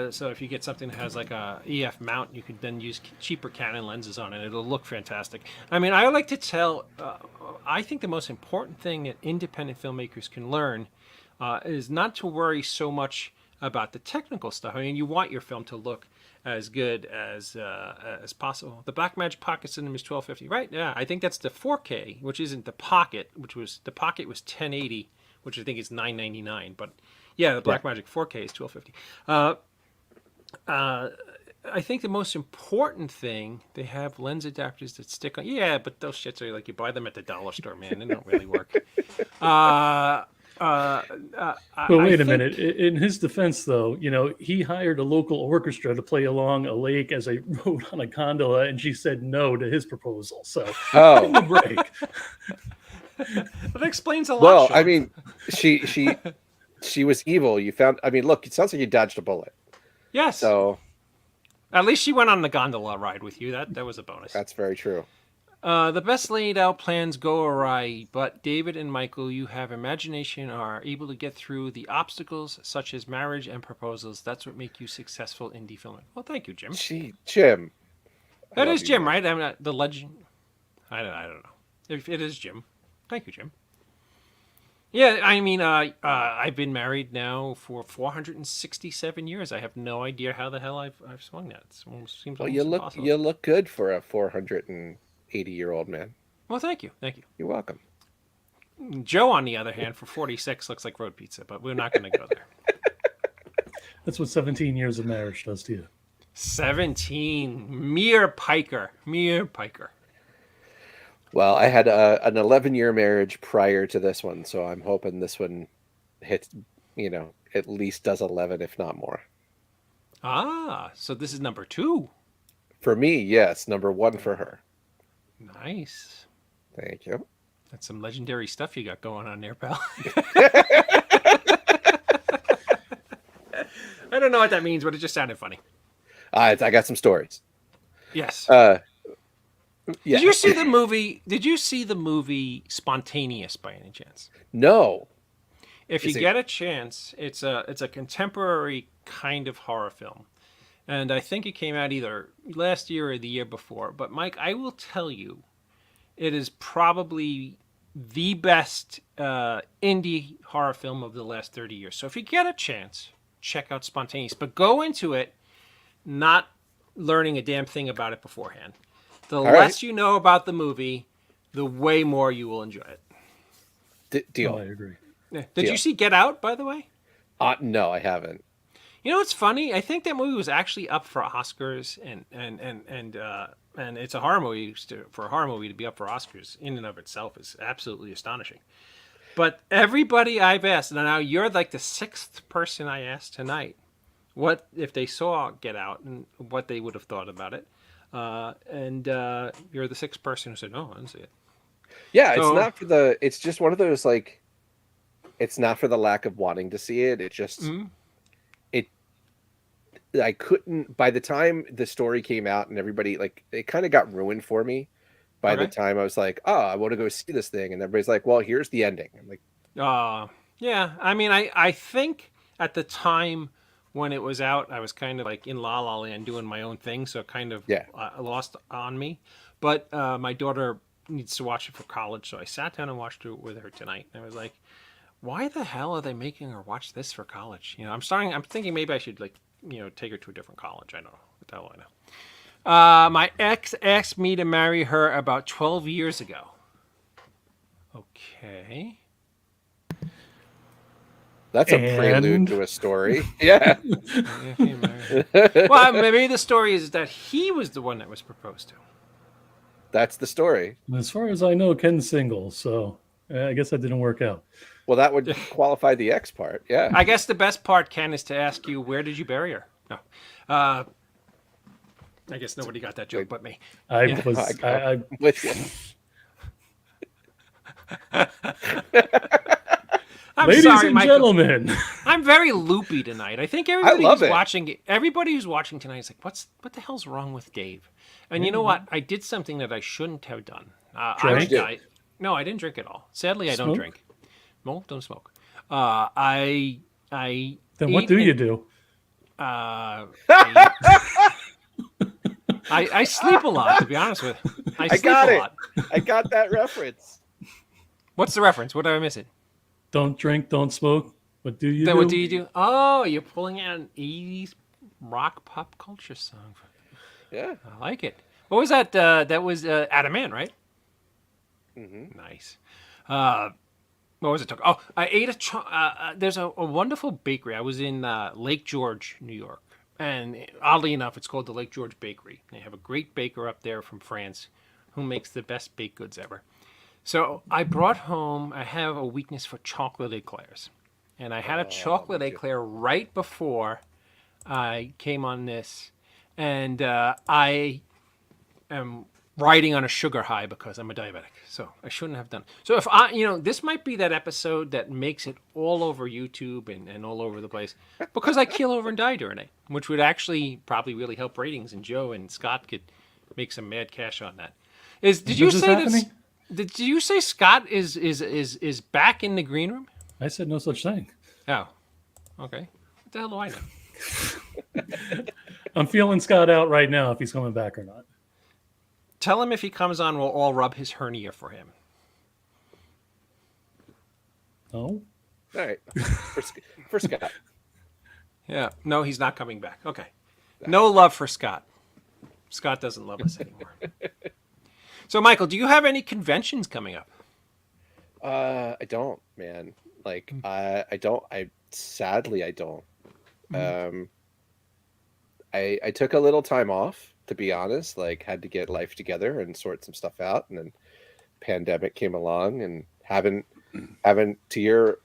Speaker 1: So if you get something that has like a EF mount, you could then use cheaper Canon lenses on it. It'll look fantastic. I mean, I like to tell. I think the most important thing that independent filmmakers can learn is not to worry so much about the technical stuff. I mean, you want your film to look as good as possible. The Blackmagic Pocket Cinema is $1,250, right? Yeah, I think that's the 4K, which isn't the Pocket, the Pocket was 1080. Which I think is $999, but yeah, the Blackmagic 4K is $1,250. I think the most important thing, they have lens adapters that stick on. Yeah, but those shits are like you buy them at the dollar store, man. They don't really work.
Speaker 2: Well, wait a minute. In his defense, though, he hired a local orchestra to play along a lake as they rode on a gondola, and she said no to his proposal. So, give him a break.
Speaker 1: That explains a lot.
Speaker 4: Well,
Speaker 1: Sean.
Speaker 4: I mean, she was evil. Look, it sounds like you dodged a bullet.
Speaker 1: Yes.
Speaker 4: So
Speaker 1: at least she went on the gondola ride with you. That was a bonus.
Speaker 4: That's very true.
Speaker 1: The best laid out plans go awry, but David and Michael, you have imagination, are able to get through the obstacles such as marriage and proposals. That's what make you successful indie filming. Well, thank you, Jim.
Speaker 4: Jim.
Speaker 1: That is Jim, right? I'm not the legend. I don't know. If it is Jim. Thank you, Jim. Yeah, I mean, I've been married now for 467 years. I have no idea how the hell I've swung that. It seems
Speaker 4: well,
Speaker 1: impossible.
Speaker 4: you look good for a 480-year-old man.
Speaker 1: Well, thank you.
Speaker 4: You're welcome.
Speaker 1: Joe, on the other hand, for 46, looks like road pizza, but we're not going to go there.
Speaker 2: That's what 17 years of marriage does to you.
Speaker 1: 17, mere piker.
Speaker 4: Well, I had an 11-year marriage prior to this one, so I'm hoping this one hits, at least does 11, if not more.
Speaker 1: Ah, so this is number 2.
Speaker 4: For me, yes. Number 1 for her.
Speaker 1: Nice.
Speaker 4: Thank you.
Speaker 1: That's some legendary stuff you got going on there, pal. I don't know what that means, but it just sounded funny.
Speaker 4: I got some stories.
Speaker 1: Yes.
Speaker 4: Yeah.
Speaker 1: Did you see the movie? Did you see the movie Spontaneous by any chance?
Speaker 4: No.
Speaker 1: If you get a chance, it's a contemporary kind of horror film, and I think it came out either last year or the year before. But Mike, I will tell you, it is probably the best indie horror film of the last 30 years. So if you get a chance, check out Spontaneous. But go into it not learning a damn thing about it beforehand. The
Speaker 4: All
Speaker 1: less
Speaker 4: right.
Speaker 1: you know about the movie, the way more you will enjoy it.
Speaker 4: Deal.
Speaker 2: Oh, I agree.
Speaker 1: Did
Speaker 4: Deal.
Speaker 1: you see Get Out, by the way?
Speaker 4: No, I haven't.
Speaker 1: You know what's funny? I think that movie was actually up for Oscars, and it's a horror movie. For a horror movie to be up for Oscars in and of itself is absolutely astonishing. But everybody I've asked, and now you're like the sixth person I asked tonight, what if they saw Get Out and what they would have thought about it. And you're the sixth person who said, no, I didn't see it.
Speaker 4: Yeah,
Speaker 1: So-
Speaker 4: it's not for the. It's just one of those like. It's not for the lack of wanting to see it. It just.
Speaker 1: Mhm.
Speaker 4: I couldn't. By the time the story came out and everybody like, it kind of got ruined for me. By the
Speaker 1: Okay.
Speaker 4: time I was like, oh, I want to go see this thing, and everybody's like, well, here's the ending. I'm like,
Speaker 1: Yeah, I mean, I think at the time when it was out, I was kind of like in La La Land doing my own thing, so it kind of
Speaker 4: Yeah.
Speaker 1: lost on me. But my daughter needs to watch it for college, so I sat down and watched it with her tonight. And I was like, why the hell are they making her watch this for college? You know, I'm thinking maybe I should like, take her to a different college. I don't know. What the hell I know. My ex asked me to marry her about 12 years ago. Okay.
Speaker 4: that's a
Speaker 2: And-
Speaker 4: prelude to a story. Yeah.
Speaker 1: Well, maybe the story is that he was the one that was proposed to.
Speaker 4: That's the story.
Speaker 2: And as far as I know, Ken's single, so I guess that didn't work out.
Speaker 4: Well, that would qualify the X part. Yeah.
Speaker 1: I guess the best part, Ken, is to ask you, where did you bury her? No. I guess nobody got that joke but me.
Speaker 2: I
Speaker 1: Yeah.
Speaker 2: was, I
Speaker 4: With you.
Speaker 1: I'm
Speaker 2: ladies
Speaker 1: sorry,
Speaker 2: and
Speaker 1: Michael.
Speaker 2: gentlemen.
Speaker 1: I'm very loopy tonight. I think everybody
Speaker 4: love
Speaker 1: who's
Speaker 4: it.
Speaker 1: watching, everybody who's watching tonight is like, what the hell's wrong with Gabe? And you know what? I did something that I shouldn't have done.
Speaker 2: Drank?
Speaker 1: No, I didn't drink at all. Sadly, I don't
Speaker 2: Smoke?
Speaker 1: drink. No, don't smoke. I
Speaker 2: Then what
Speaker 1: ate
Speaker 2: do you
Speaker 1: and-
Speaker 2: do?
Speaker 1: I sleep a lot, to be honest with you. I sleep
Speaker 4: got
Speaker 1: a
Speaker 4: it.
Speaker 1: lot.
Speaker 4: I got that reference.
Speaker 1: What's the reference? What did I miss it?
Speaker 2: Don't drink, don't smoke. What do you
Speaker 1: Then
Speaker 2: do?
Speaker 1: what do you do? Oh, you're pulling out an 80s rock pop culture song.
Speaker 4: Yeah.
Speaker 1: I like it. What was that? That was Adam Man, right?
Speaker 4: Mm-hmm.
Speaker 1: Nice. What was it? Oh, I ate there's a wonderful bakery. I was in Lake George, New York. And oddly enough, it's called the Lake George Bakery. They have a great baker up there from France who makes the best baked goods ever. So I brought home, I have a weakness for chocolate eclairs. And I had a chocolate eclair right before I came on this. And I am riding on a sugar high because I'm a diabetic. So I shouldn't have done. So if this might be that episode that makes it all over YouTube and all over the place because I keel over and die during it, which would actually probably really help ratings. And Joe and Scott could make some mad cash on that. Did you
Speaker 2: this
Speaker 1: say
Speaker 2: happening?
Speaker 1: Did you say Scott is back in the green room?
Speaker 2: I said no such thing.
Speaker 1: Oh, okay. What the hell do I know?
Speaker 2: I'm feeling Scott out right now if he's coming back or not.
Speaker 1: Tell him if he comes on, we'll all rub his hernia for him.
Speaker 2: No?
Speaker 4: All right. For Scott.
Speaker 1: Yeah. No, he's not coming back. Okay. No love for Scott. Scott doesn't love us anymore. So, Michael, do you have any conventions coming up?
Speaker 4: I don't, man. Like, I don't. Sadly, I don't. I took a little time off, to be honest. Like, had to get life together and sort some stuff out, and then pandemic came along, and haven't to your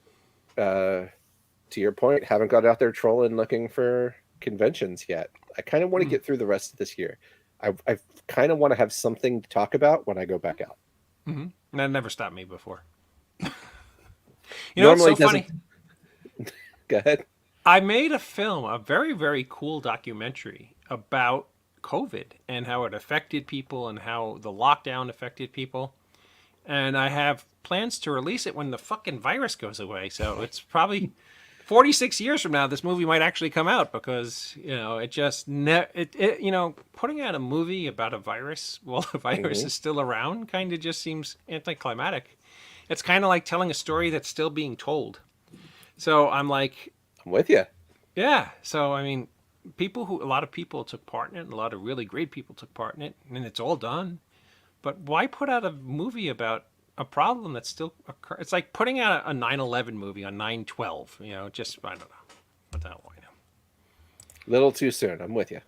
Speaker 4: point, haven't got out there trolling looking for conventions yet. I kind of want to get through the rest of this year. I kind of want to have something to talk about when I go back out.
Speaker 1: Mm-hmm. That never stopped me before. You know,
Speaker 4: Normally
Speaker 1: it's so
Speaker 4: doesn't-
Speaker 1: funny.
Speaker 4: Go ahead.
Speaker 1: I made a film, a very, very cool documentary about COVID and how it affected people and how the lockdown affected people. And I have plans to release it when the fucking virus goes away. So it's probably 46 years from now, this movie might actually come out because, it just, putting out a movie about a virus while the virus is still around kind of just seems anticlimactic. it's kind of like telling a story that's still being told. So I'm like,
Speaker 4: I'm with you.
Speaker 1: yeah. So I mean, a lot of people took part in it, and a lot of really great people took part in it, and it's all done. But why put out a movie about a problem that's still occurring? It's like putting out a 9/11 movie on 9/12. You know, just I don't know. What the hell do I know?
Speaker 4: Little too soon. I'm with you.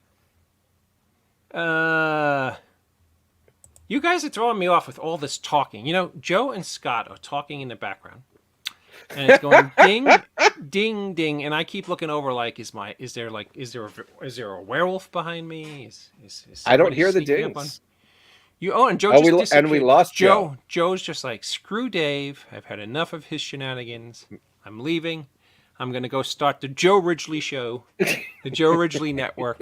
Speaker 1: You guys are throwing me off with all this talking. You know, Joe and Scott are talking in the background, and it's going ding, ding, ding, and I keep looking over like, is there a werewolf behind me? Is
Speaker 4: I don't
Speaker 1: somebody
Speaker 4: hear the
Speaker 1: sneaking up on-
Speaker 4: dings.
Speaker 1: And Joe
Speaker 4: And
Speaker 1: just
Speaker 4: we
Speaker 1: disappeared.
Speaker 4: lost Joe.
Speaker 1: Joe's just like, screw Dave. I've had enough of his shenanigans. I'm leaving. I'm going to go start the Joe Ridgely Show, the Joe Ridgely Network.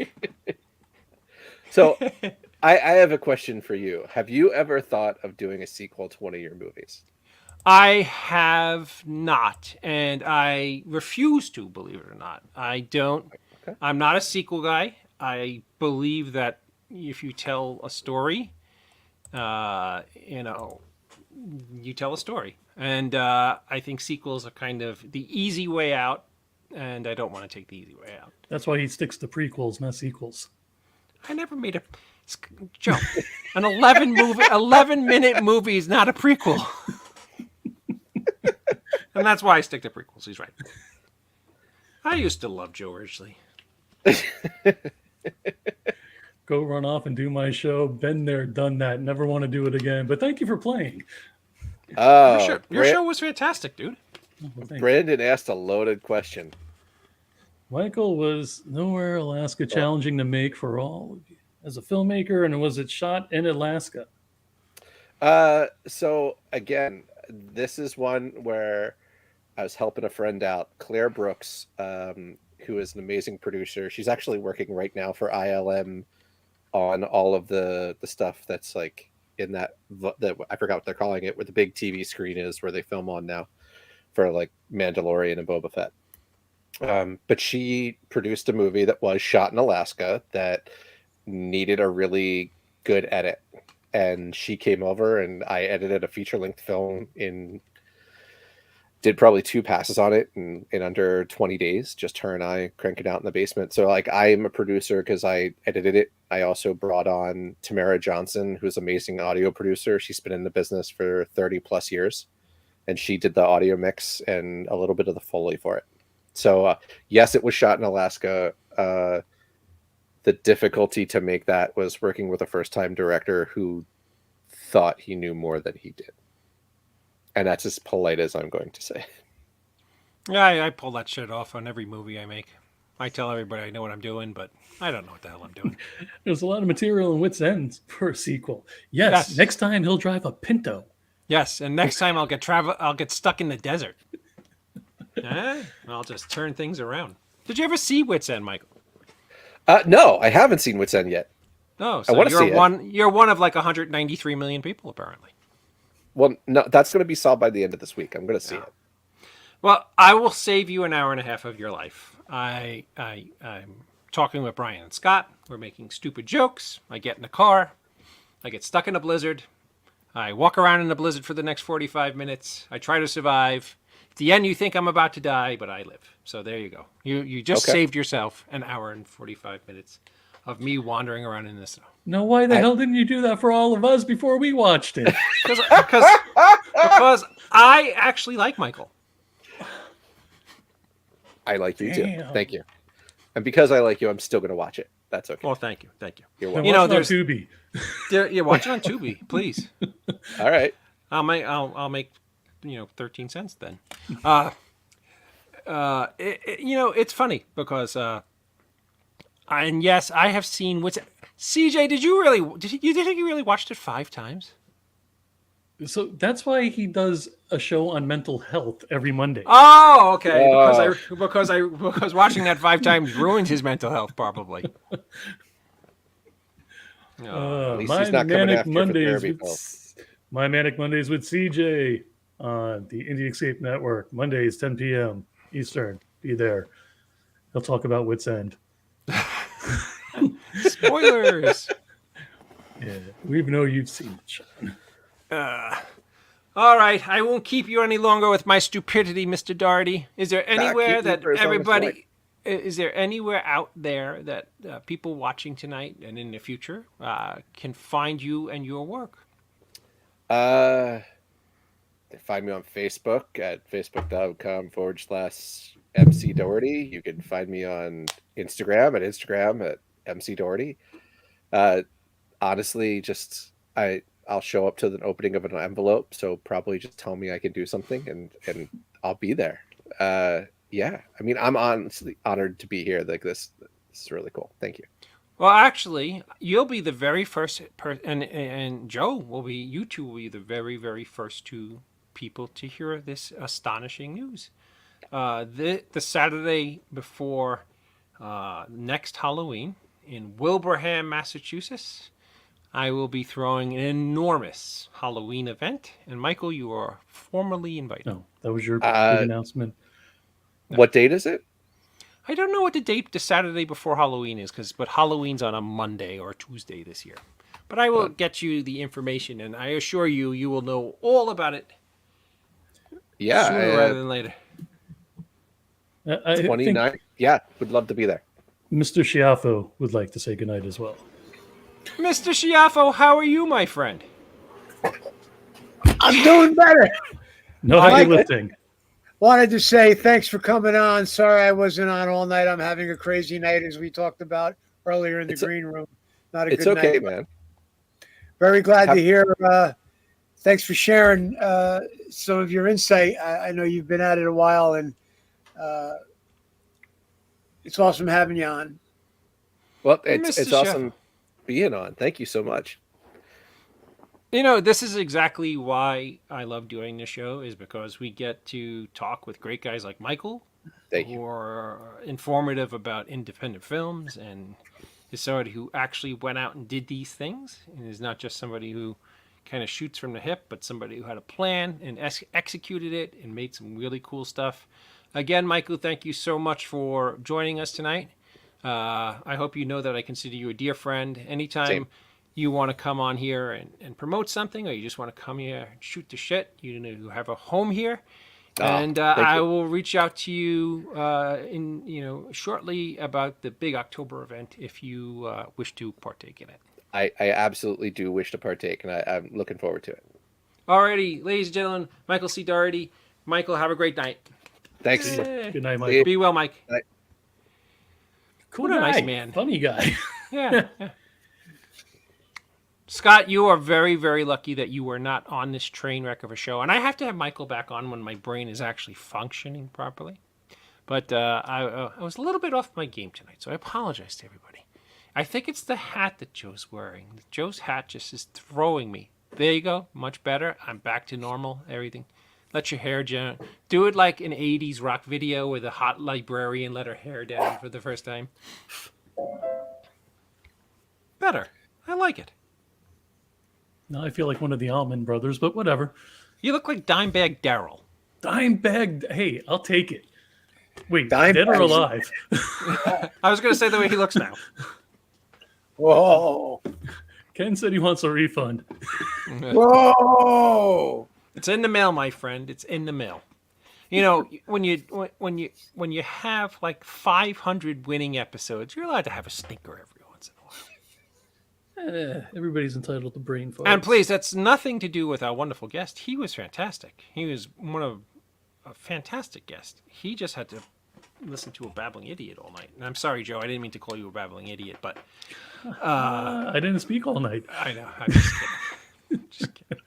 Speaker 4: So I have a question for you. Have you ever thought of doing a sequel to one of your movies?
Speaker 1: I have not, and I refuse to, believe it or not. I don't.
Speaker 4: Okay.
Speaker 1: I'm not a sequel guy. I believe that if you tell a story, you tell a story. And I think sequels are kind of the easy way out, and I don't want to take the easy way out.
Speaker 2: That's why he sticks to prequels, not sequels.
Speaker 1: I never made a Joe. An 11-minute movie is not a prequel. And that's why I stick to prequels. He's right. I used to love Joe Ridgely.
Speaker 2: Go run off and do my show. Been there, done that. Never want to do it again. But thank you for playing.
Speaker 4: Oh,
Speaker 1: Your show was fantastic, dude.
Speaker 2: Oh, well, thank you.
Speaker 4: Brandon asked a loaded question.
Speaker 2: Michael was nowhere Alaska challenging to make for all of you as a filmmaker, and was it shot in Alaska?
Speaker 4: So again, this is one where I was helping a friend out, Claire Brooks, who is an amazing producer. She's actually working right now for ILM on all of the stuff that's like in that I forgot what they're calling it, where the big TV screen is, where they film on now for like Mandalorian and Boba Fett. But she produced a movie that was shot in Alaska that needed a really good edit. And she came over and I edited a feature-length film did probably 2 passes on it in under 20 days, just her and I crank it out in the basement. So like I'm a producer because I edited it. I also brought on Tamara Johnson, who's an amazing audio producer. She's been in the business for 30 plus years. And she did the audio mix and a little bit of the Foley for it. So yes, it was shot in Alaska. The difficulty to make that was working with a first-time director who thought he knew more than he did. And that's as polite as I'm going to say.
Speaker 1: Yeah, I pull that shit off on every movie I make. I tell everybody I know what I'm doing, but I don't know what the hell I'm doing.
Speaker 2: There's a lot of material in Wits End for a sequel. Yes, next time he'll drive a Pinto.
Speaker 1: Yes, and next time I'll get stuck in the desert. I'll just turn things around. Did you ever see Wits End, Michael?
Speaker 4: No, I haven't seen Wits End yet.
Speaker 1: No, so
Speaker 4: I want to see it.
Speaker 1: You're one of like 193 million people, apparently.
Speaker 4: Well, no, that's going to be solved by the end of this week. I'm going to see it.
Speaker 1: Well, I will save you an hour and a half of your life. I'm talking with Brian and Scott. We're making stupid jokes. I get in the car. I get stuck in a blizzard. I walk around in the blizzard for the next 45 minutes. I try to survive. At the end, you think I'm about to die, but I live. So there you go. You just saved yourself an hour and 45 minutes of me wandering around in the snow.
Speaker 2: No, why the hell didn't you do that for all of us before we watched it?
Speaker 1: Because I actually like Michael.
Speaker 4: I like you
Speaker 2: Damn.
Speaker 4: too. Thank you. And because I like you, I'm still going to watch it. That's okay.
Speaker 1: Well, thank you.
Speaker 4: You're
Speaker 2: Then
Speaker 4: welcome.
Speaker 2: watch it on Tubi.
Speaker 1: Yeah, watch it on Tubi, please.
Speaker 4: All right.
Speaker 1: I'll make 13 cents then. It's funny because and yes, I have seen what's CJ. Did you think you really watched it 5 times?
Speaker 2: So that's why he does a show on mental health every Monday.
Speaker 1: Oh, okay. Because watching that 5 times ruined his mental health, probably.
Speaker 4: At least he's not coming after you for therapy, Phil.
Speaker 2: My Manic Mondays with CJ on the Indie Escape Network. Mondays, 10 p.m. Eastern. Be there. He'll talk about Wits End.
Speaker 1: Spoilers.
Speaker 2: Yeah, we know you've seen it, Sean.
Speaker 1: All right, I won't keep you any longer with my stupidity, Mr. Dougherty. Is there anywhere
Speaker 4: keep me
Speaker 1: that
Speaker 4: for as long as you
Speaker 1: everybody...
Speaker 4: like.
Speaker 1: Is there anywhere out there that people watching tonight and in the future can find you and your work?
Speaker 4: They find me on Facebook at facebook.com/MC Doherty. You can find me on Instagram at MC Doherty. Honestly, just I'll show up to the opening of an envelope, so probably just tell me I can do something and I'll be there. Yeah, I mean, I'm honestly honored to be here. Like this is really cool. Thank you.
Speaker 1: Well, actually, you'll be the very first and Joe will be. You two will be the very, very first two people to hear this astonishing news. The Saturday before next Halloween in Wilbraham, Massachusetts, I will be throwing an enormous Halloween event. And Michael, you are formally invited.
Speaker 2: No, that was your big announcement.
Speaker 4: What date is it?
Speaker 1: I don't know what the date the Saturday before Halloween is, but Halloween's on a Monday or Tuesday this year. But I will get you the information, and I assure you, you will know all about it.
Speaker 4: Yeah,
Speaker 1: sooner rather than later.
Speaker 4: 29. Yeah, would love to be there.
Speaker 2: Mr. Schiaffo would like to say goodnight as well.
Speaker 1: Mr. Schiaffo, how are you, my friend?
Speaker 3: I'm doing better.
Speaker 2: No heavy lifting.
Speaker 3: Wanted to say thanks for coming on. Sorry I wasn't on all night. I'm having a crazy night, as we talked about earlier in the green room. Not a
Speaker 4: It's
Speaker 3: good
Speaker 4: okay,
Speaker 3: night.
Speaker 4: man.
Speaker 3: Very glad to hear. Thanks for sharing some of your insight. I know you've been at it a while, and it's awesome having you on.
Speaker 4: Well, it's
Speaker 1: Mr.
Speaker 4: awesome being on. Thank you so much.
Speaker 1: You know, this is exactly why I love doing this show, is because we get to talk with great guys like Michael, who are informative about independent films, and is somebody who actually went out and did these things, and is not just somebody who kind of shoots from the hip, but somebody who had a plan and executed it and made some really cool stuff. Again, Michael, thank you so much for joining us tonight. I hope you know that I consider you a dear friend. Anytime
Speaker 4: Same.
Speaker 1: you want to come on here and promote something, or you just want to come here and shoot the shit, you have a home here. And I will reach out to you shortly about the big October event if you wish to partake in it.
Speaker 4: I absolutely do wish to partake, and I'm looking forward to it.
Speaker 1: Alrighty, ladies and gentlemen, Michael C. Dougherty. Michael, have a great night.
Speaker 4: Thanks.
Speaker 2: Good night, Mike.
Speaker 1: Be well, Mike.
Speaker 4: Night.
Speaker 2: Cool
Speaker 1: What a
Speaker 2: guy.
Speaker 1: nice man.
Speaker 2: Funny guy.
Speaker 1: Yeah. Scott, you are very, very lucky that you were not on this train wreck of a show. And I have to have Michael back on when my brain is actually functioning properly. But I was a little bit off my game tonight, so I apologize to everybody. I think it's the hat that Joe's wearing. Joe's hat just is throwing me. There you go. Much better. I'm back to normal. Everything. Let your hair down. Do it like an 80s rock video where the hot librarian let her hair down for the first time. Better. I like it.
Speaker 2: Now I feel like one of the Allman brothers, but whatever.
Speaker 1: You look like Dimebag Darrell.
Speaker 2: Dimebag. Hey, I'll take it. Wait,
Speaker 3: Dimebag.
Speaker 2: dead or alive?
Speaker 1: I was going to say the way he looks now.
Speaker 3: Whoa.
Speaker 2: Ken said he wants a refund.
Speaker 3: Whoa.
Speaker 1: It's in the mail, my friend. It's in the mail. You know, when you have like 500 winning episodes, you're allowed to have a stinker every once in a while.
Speaker 2: Everybody's entitled to brain farts.
Speaker 1: And please, that's nothing to do with our wonderful guest. He was fantastic. He was a fantastic guest. He just had to listen to a babbling idiot all night. And I'm sorry, Joe. I didn't mean to call you a babbling idiot, but
Speaker 2: I didn't speak all night.
Speaker 1: I know. I'm just kidding. Just kidding.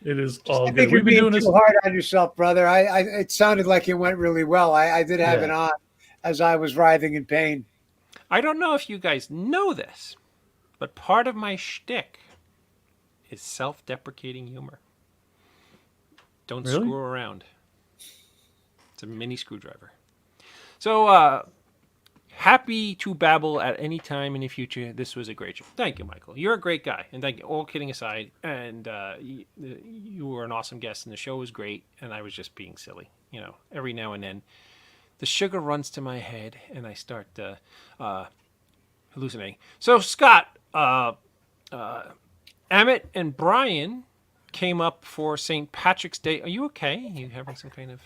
Speaker 2: It is all
Speaker 3: I
Speaker 2: good.
Speaker 3: think you're
Speaker 2: We've been
Speaker 3: being
Speaker 2: doing this.
Speaker 3: too hard on yourself, brother. It sounded like it went really well. I did have it on as I was writhing in pain.
Speaker 1: I don't know if you guys know this, but part of my shtick is self-deprecating humor. Don't
Speaker 2: Really?
Speaker 1: screw around. It's a mini screwdriver. So, happy to babble at any time in the future. This was a great show. Thank you, Michael. You're a great guy. And thank you, all kidding aside. And you were an awesome guest, and the show was great. And I was just being silly. You know, every now and then, the sugar runs to my head, and I start hallucinating. So, Scott, Emmett and Brian came up for St. Patrick's Day. Are you okay? You having some kind of...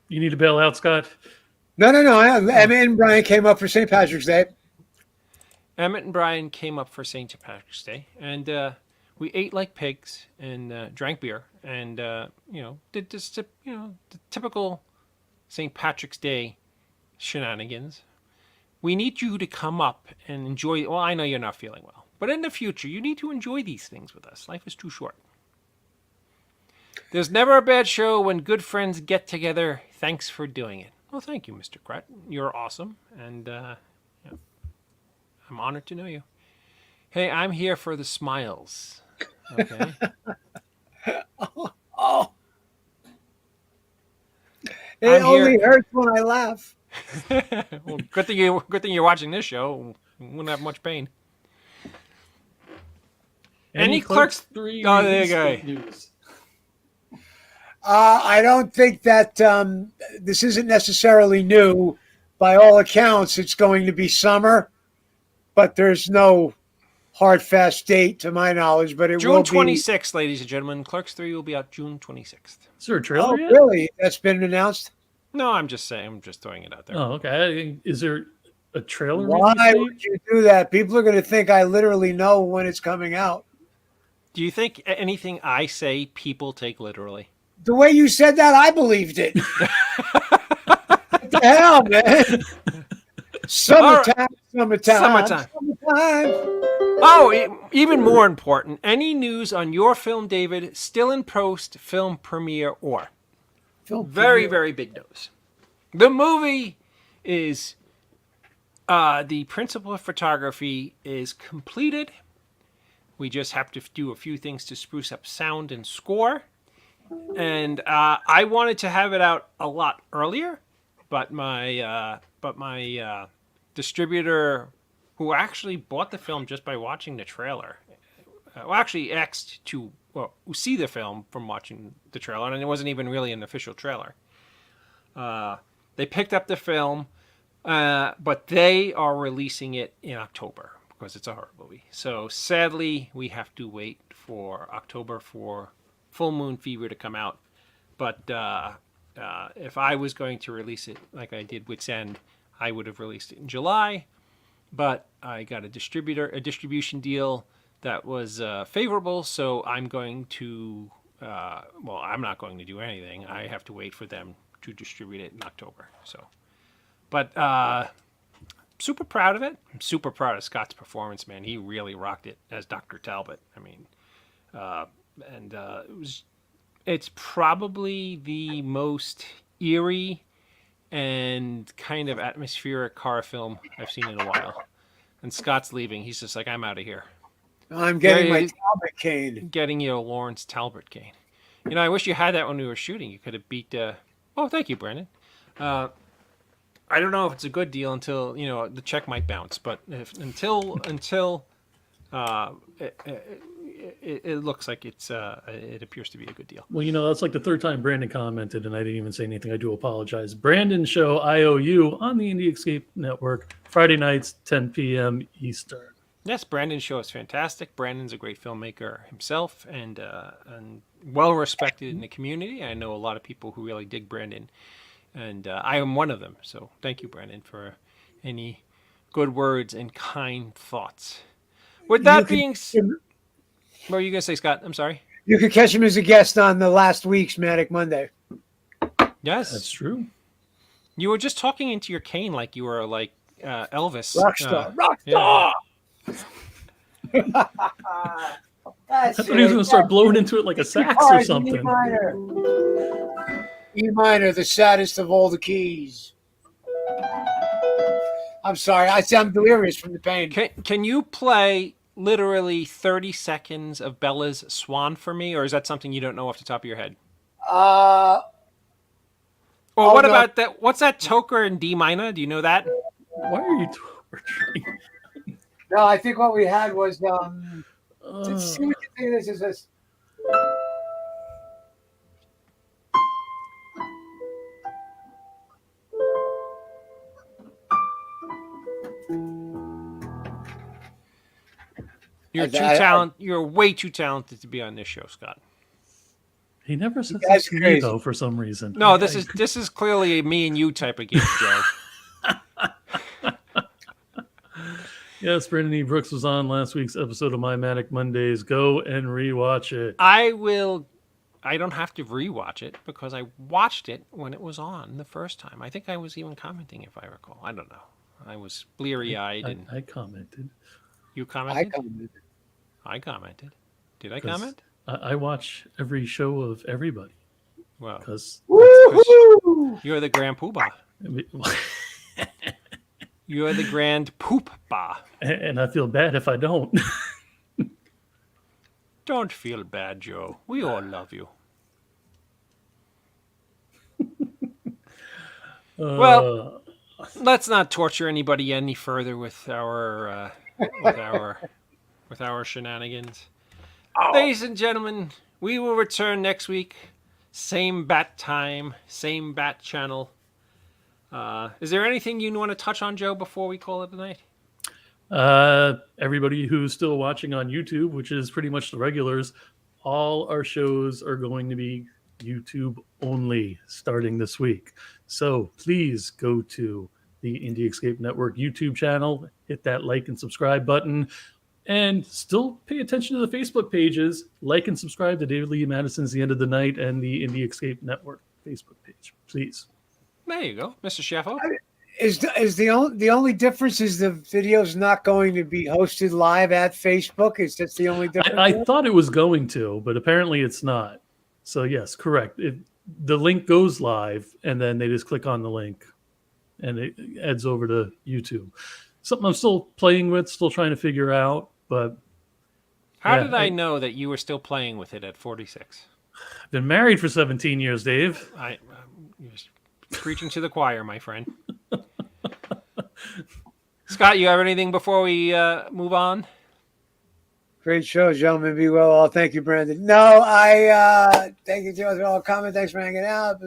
Speaker 2: You need to bail out, Scott?
Speaker 3: No. Emmett and Brian came up for St. Patrick's Day.
Speaker 1: Emmett and Brian came up for St. Patrick's Day, and we ate like pigs and drank beer, and did this, the typical St. Patrick's Day shenanigans. We need you to come up and enjoy. Well, I know you're not feeling well, but in the future, you need to enjoy these things with us. Life is too short. There's never a bad show when good friends get together. Thanks for doing it. Well, thank you, Mr. Krett. You're awesome, and I'm honored to know you. Hey, I'm here for the smiles. Okay.
Speaker 3: Oh. It only hurts when I laugh.
Speaker 1: Well, good thing you're watching this show. You wouldn't have much pain. Any Clerks 3? Oh, there you go. News.
Speaker 3: I don't think that this isn't necessarily new. By all accounts, it's going to be summer, but there's no hard, fast date to my knowledge. But it
Speaker 1: June
Speaker 3: will be
Speaker 1: 26th, ladies and gentlemen. Clerks 3 will be out June 26th.
Speaker 2: Is there a trailer yet?
Speaker 3: Really? That's been announced?
Speaker 1: No, I'm just saying. I'm just throwing it out there.
Speaker 2: Oh, okay. Is there a trailer?
Speaker 3: Why would you do that? People are going to think I literally know when it's coming out.
Speaker 1: Do you think anything I say people take literally?
Speaker 3: The way you said that, I believed it. What the hell, man? Summertime.
Speaker 1: Oh, even more important, any news on your film, David, still in post, film premiere, or? Very, very big news. The movie is, the principal of photography is completed. We just have to do a few things to spruce up sound and score. And I wanted to have it out a lot earlier, but my distributor, who actually bought the film just by watching the trailer, actually asked to see the film from watching the trailer, and it wasn't even really an official trailer. They picked up the film, but they are releasing it in October because it's a horror movie. So sadly, we have to wait for October for Full Moon Fever to come out. But if I was going to release it like I did Wit's End, I would have released it in July. But I got a distribution deal that was favorable, so I'm going to, I'm not going to do anything. I have to wait for them to distribute it in October. So, but super proud of it. I'm super proud of Scott's performance, man. He really rocked it as Dr. Talbot. I mean, it's probably the most eerie and kind of atmospheric horror film I've seen in a while. And Scott's leaving. He's just like, I'm out of here.
Speaker 3: I'm getting my Talbot cane.
Speaker 1: Getting your Lawrence Talbot cane. You know, I wish you had that when we were shooting. You could have beat... Oh, thank you, Brandon. I don't know if it's a good deal until, the check might bounce. But until it looks like it appears to be a good deal.
Speaker 2: Well, that's like the third time Brandon commented, and I didn't even say anything. I do apologize. Brandon show IOU on the Indie Escape Network, Friday nights, 10 p.m. Eastern.
Speaker 1: Yes, Brandon's show is fantastic. Brandon's a great filmmaker himself and well respected in the community. I know a lot of people who really dig Brandon, and I am one of them. So thank you, Brandon, for any good words and kind thoughts. With that being said, what were you going to say, Scott? I'm sorry.
Speaker 3: You could catch him as a guest on the last week's Manic Monday.
Speaker 1: Yes.
Speaker 2: That's true.
Speaker 1: You were just talking into your cane like you were like Elvis.
Speaker 3: Rockstar.
Speaker 1: Yeah.
Speaker 2: I thought he was going to start blowing into it like a sax or something.
Speaker 3: E minor, the saddest of all the keys. I'm sorry. I'm delirious from the pain.
Speaker 1: Can you play literally 30 seconds of Bella's Swan for me, or is that something you don't know off the top of your head?
Speaker 3: Or
Speaker 1: what about that? What's that toker in D minor? Do you know that?
Speaker 2: Why are you torturing?
Speaker 3: No, I think what we had was see what you think this is. This.
Speaker 1: You're You're way too talented to be on this show, Scott.
Speaker 2: He never says
Speaker 3: That's
Speaker 2: that to me,
Speaker 3: crazy.
Speaker 2: though, for some reason.
Speaker 1: No, this is clearly a me and you type of game, Joe.
Speaker 2: Yes, Brandon E. Brooks was on last week's episode of My Manic Mondayz. Go and rewatch it.
Speaker 1: I don't have to rewatch it because I watched it when it was on the first time. I think I was even commenting, if I recall. I don't know. I was bleary-eyed.
Speaker 2: I commented.
Speaker 1: You commented?
Speaker 3: I commented.
Speaker 1: I commented. Did I comment?
Speaker 2: I watch every show of everybody.
Speaker 1: Well,
Speaker 2: Because
Speaker 1: you're the grand poobah. You're the grand poop-bah.
Speaker 2: and I feel bad if I don't.
Speaker 1: Don't feel bad, Joe. We all love you. Well, let's not torture anybody any further with our shenanigans. Ladies and gentlemen, we will return next week. Same bat time, same bat channel. Is there anything you want to touch on, Joe, before we call it a night?
Speaker 2: Everybody who's still watching on YouTube, which is pretty much the regulars, all our shows are going to be YouTube only starting this week. So please go to the Indie Escape Network YouTube channel, hit that like and subscribe button, and still pay attention to the Facebook pages. Like and subscribe to David Lee Madison's The End of the Night and the Indie Escape Network Facebook page, please.
Speaker 1: There you go, Mr. Schiaffo.
Speaker 3: Is the only difference is the video's not going to be hosted live at Facebook? Is that the only difference?
Speaker 2: I thought it was going to, but apparently it's not. So yes, correct. The link goes live, and then they just click on the link, and it adds over to YouTube. Something I'm still playing with, still trying to figure out. But
Speaker 1: How did I know that you were still playing with it at 46?
Speaker 2: I've been married for 17 years, Dave.
Speaker 1: You're preaching to the choir, my friend. Scott, you have anything before we move on?
Speaker 3: Great show, gentlemen. Be well all. Thank you, Brandon. No, I thank you, Joe, for all comment. Thanks for hanging out.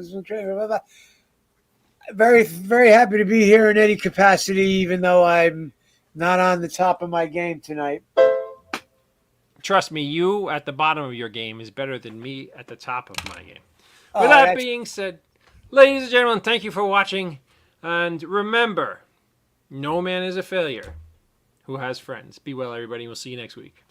Speaker 3: Very, very happy to be here in any capacity, even though I'm not on the top of my game tonight.
Speaker 1: Trust me, you at the bottom of your game is better than me at the top of my game. With that being said, ladies and gentlemen, thank you for watching. And remember, no man is a failure who has friends. Be well, everybody. We'll see you next week.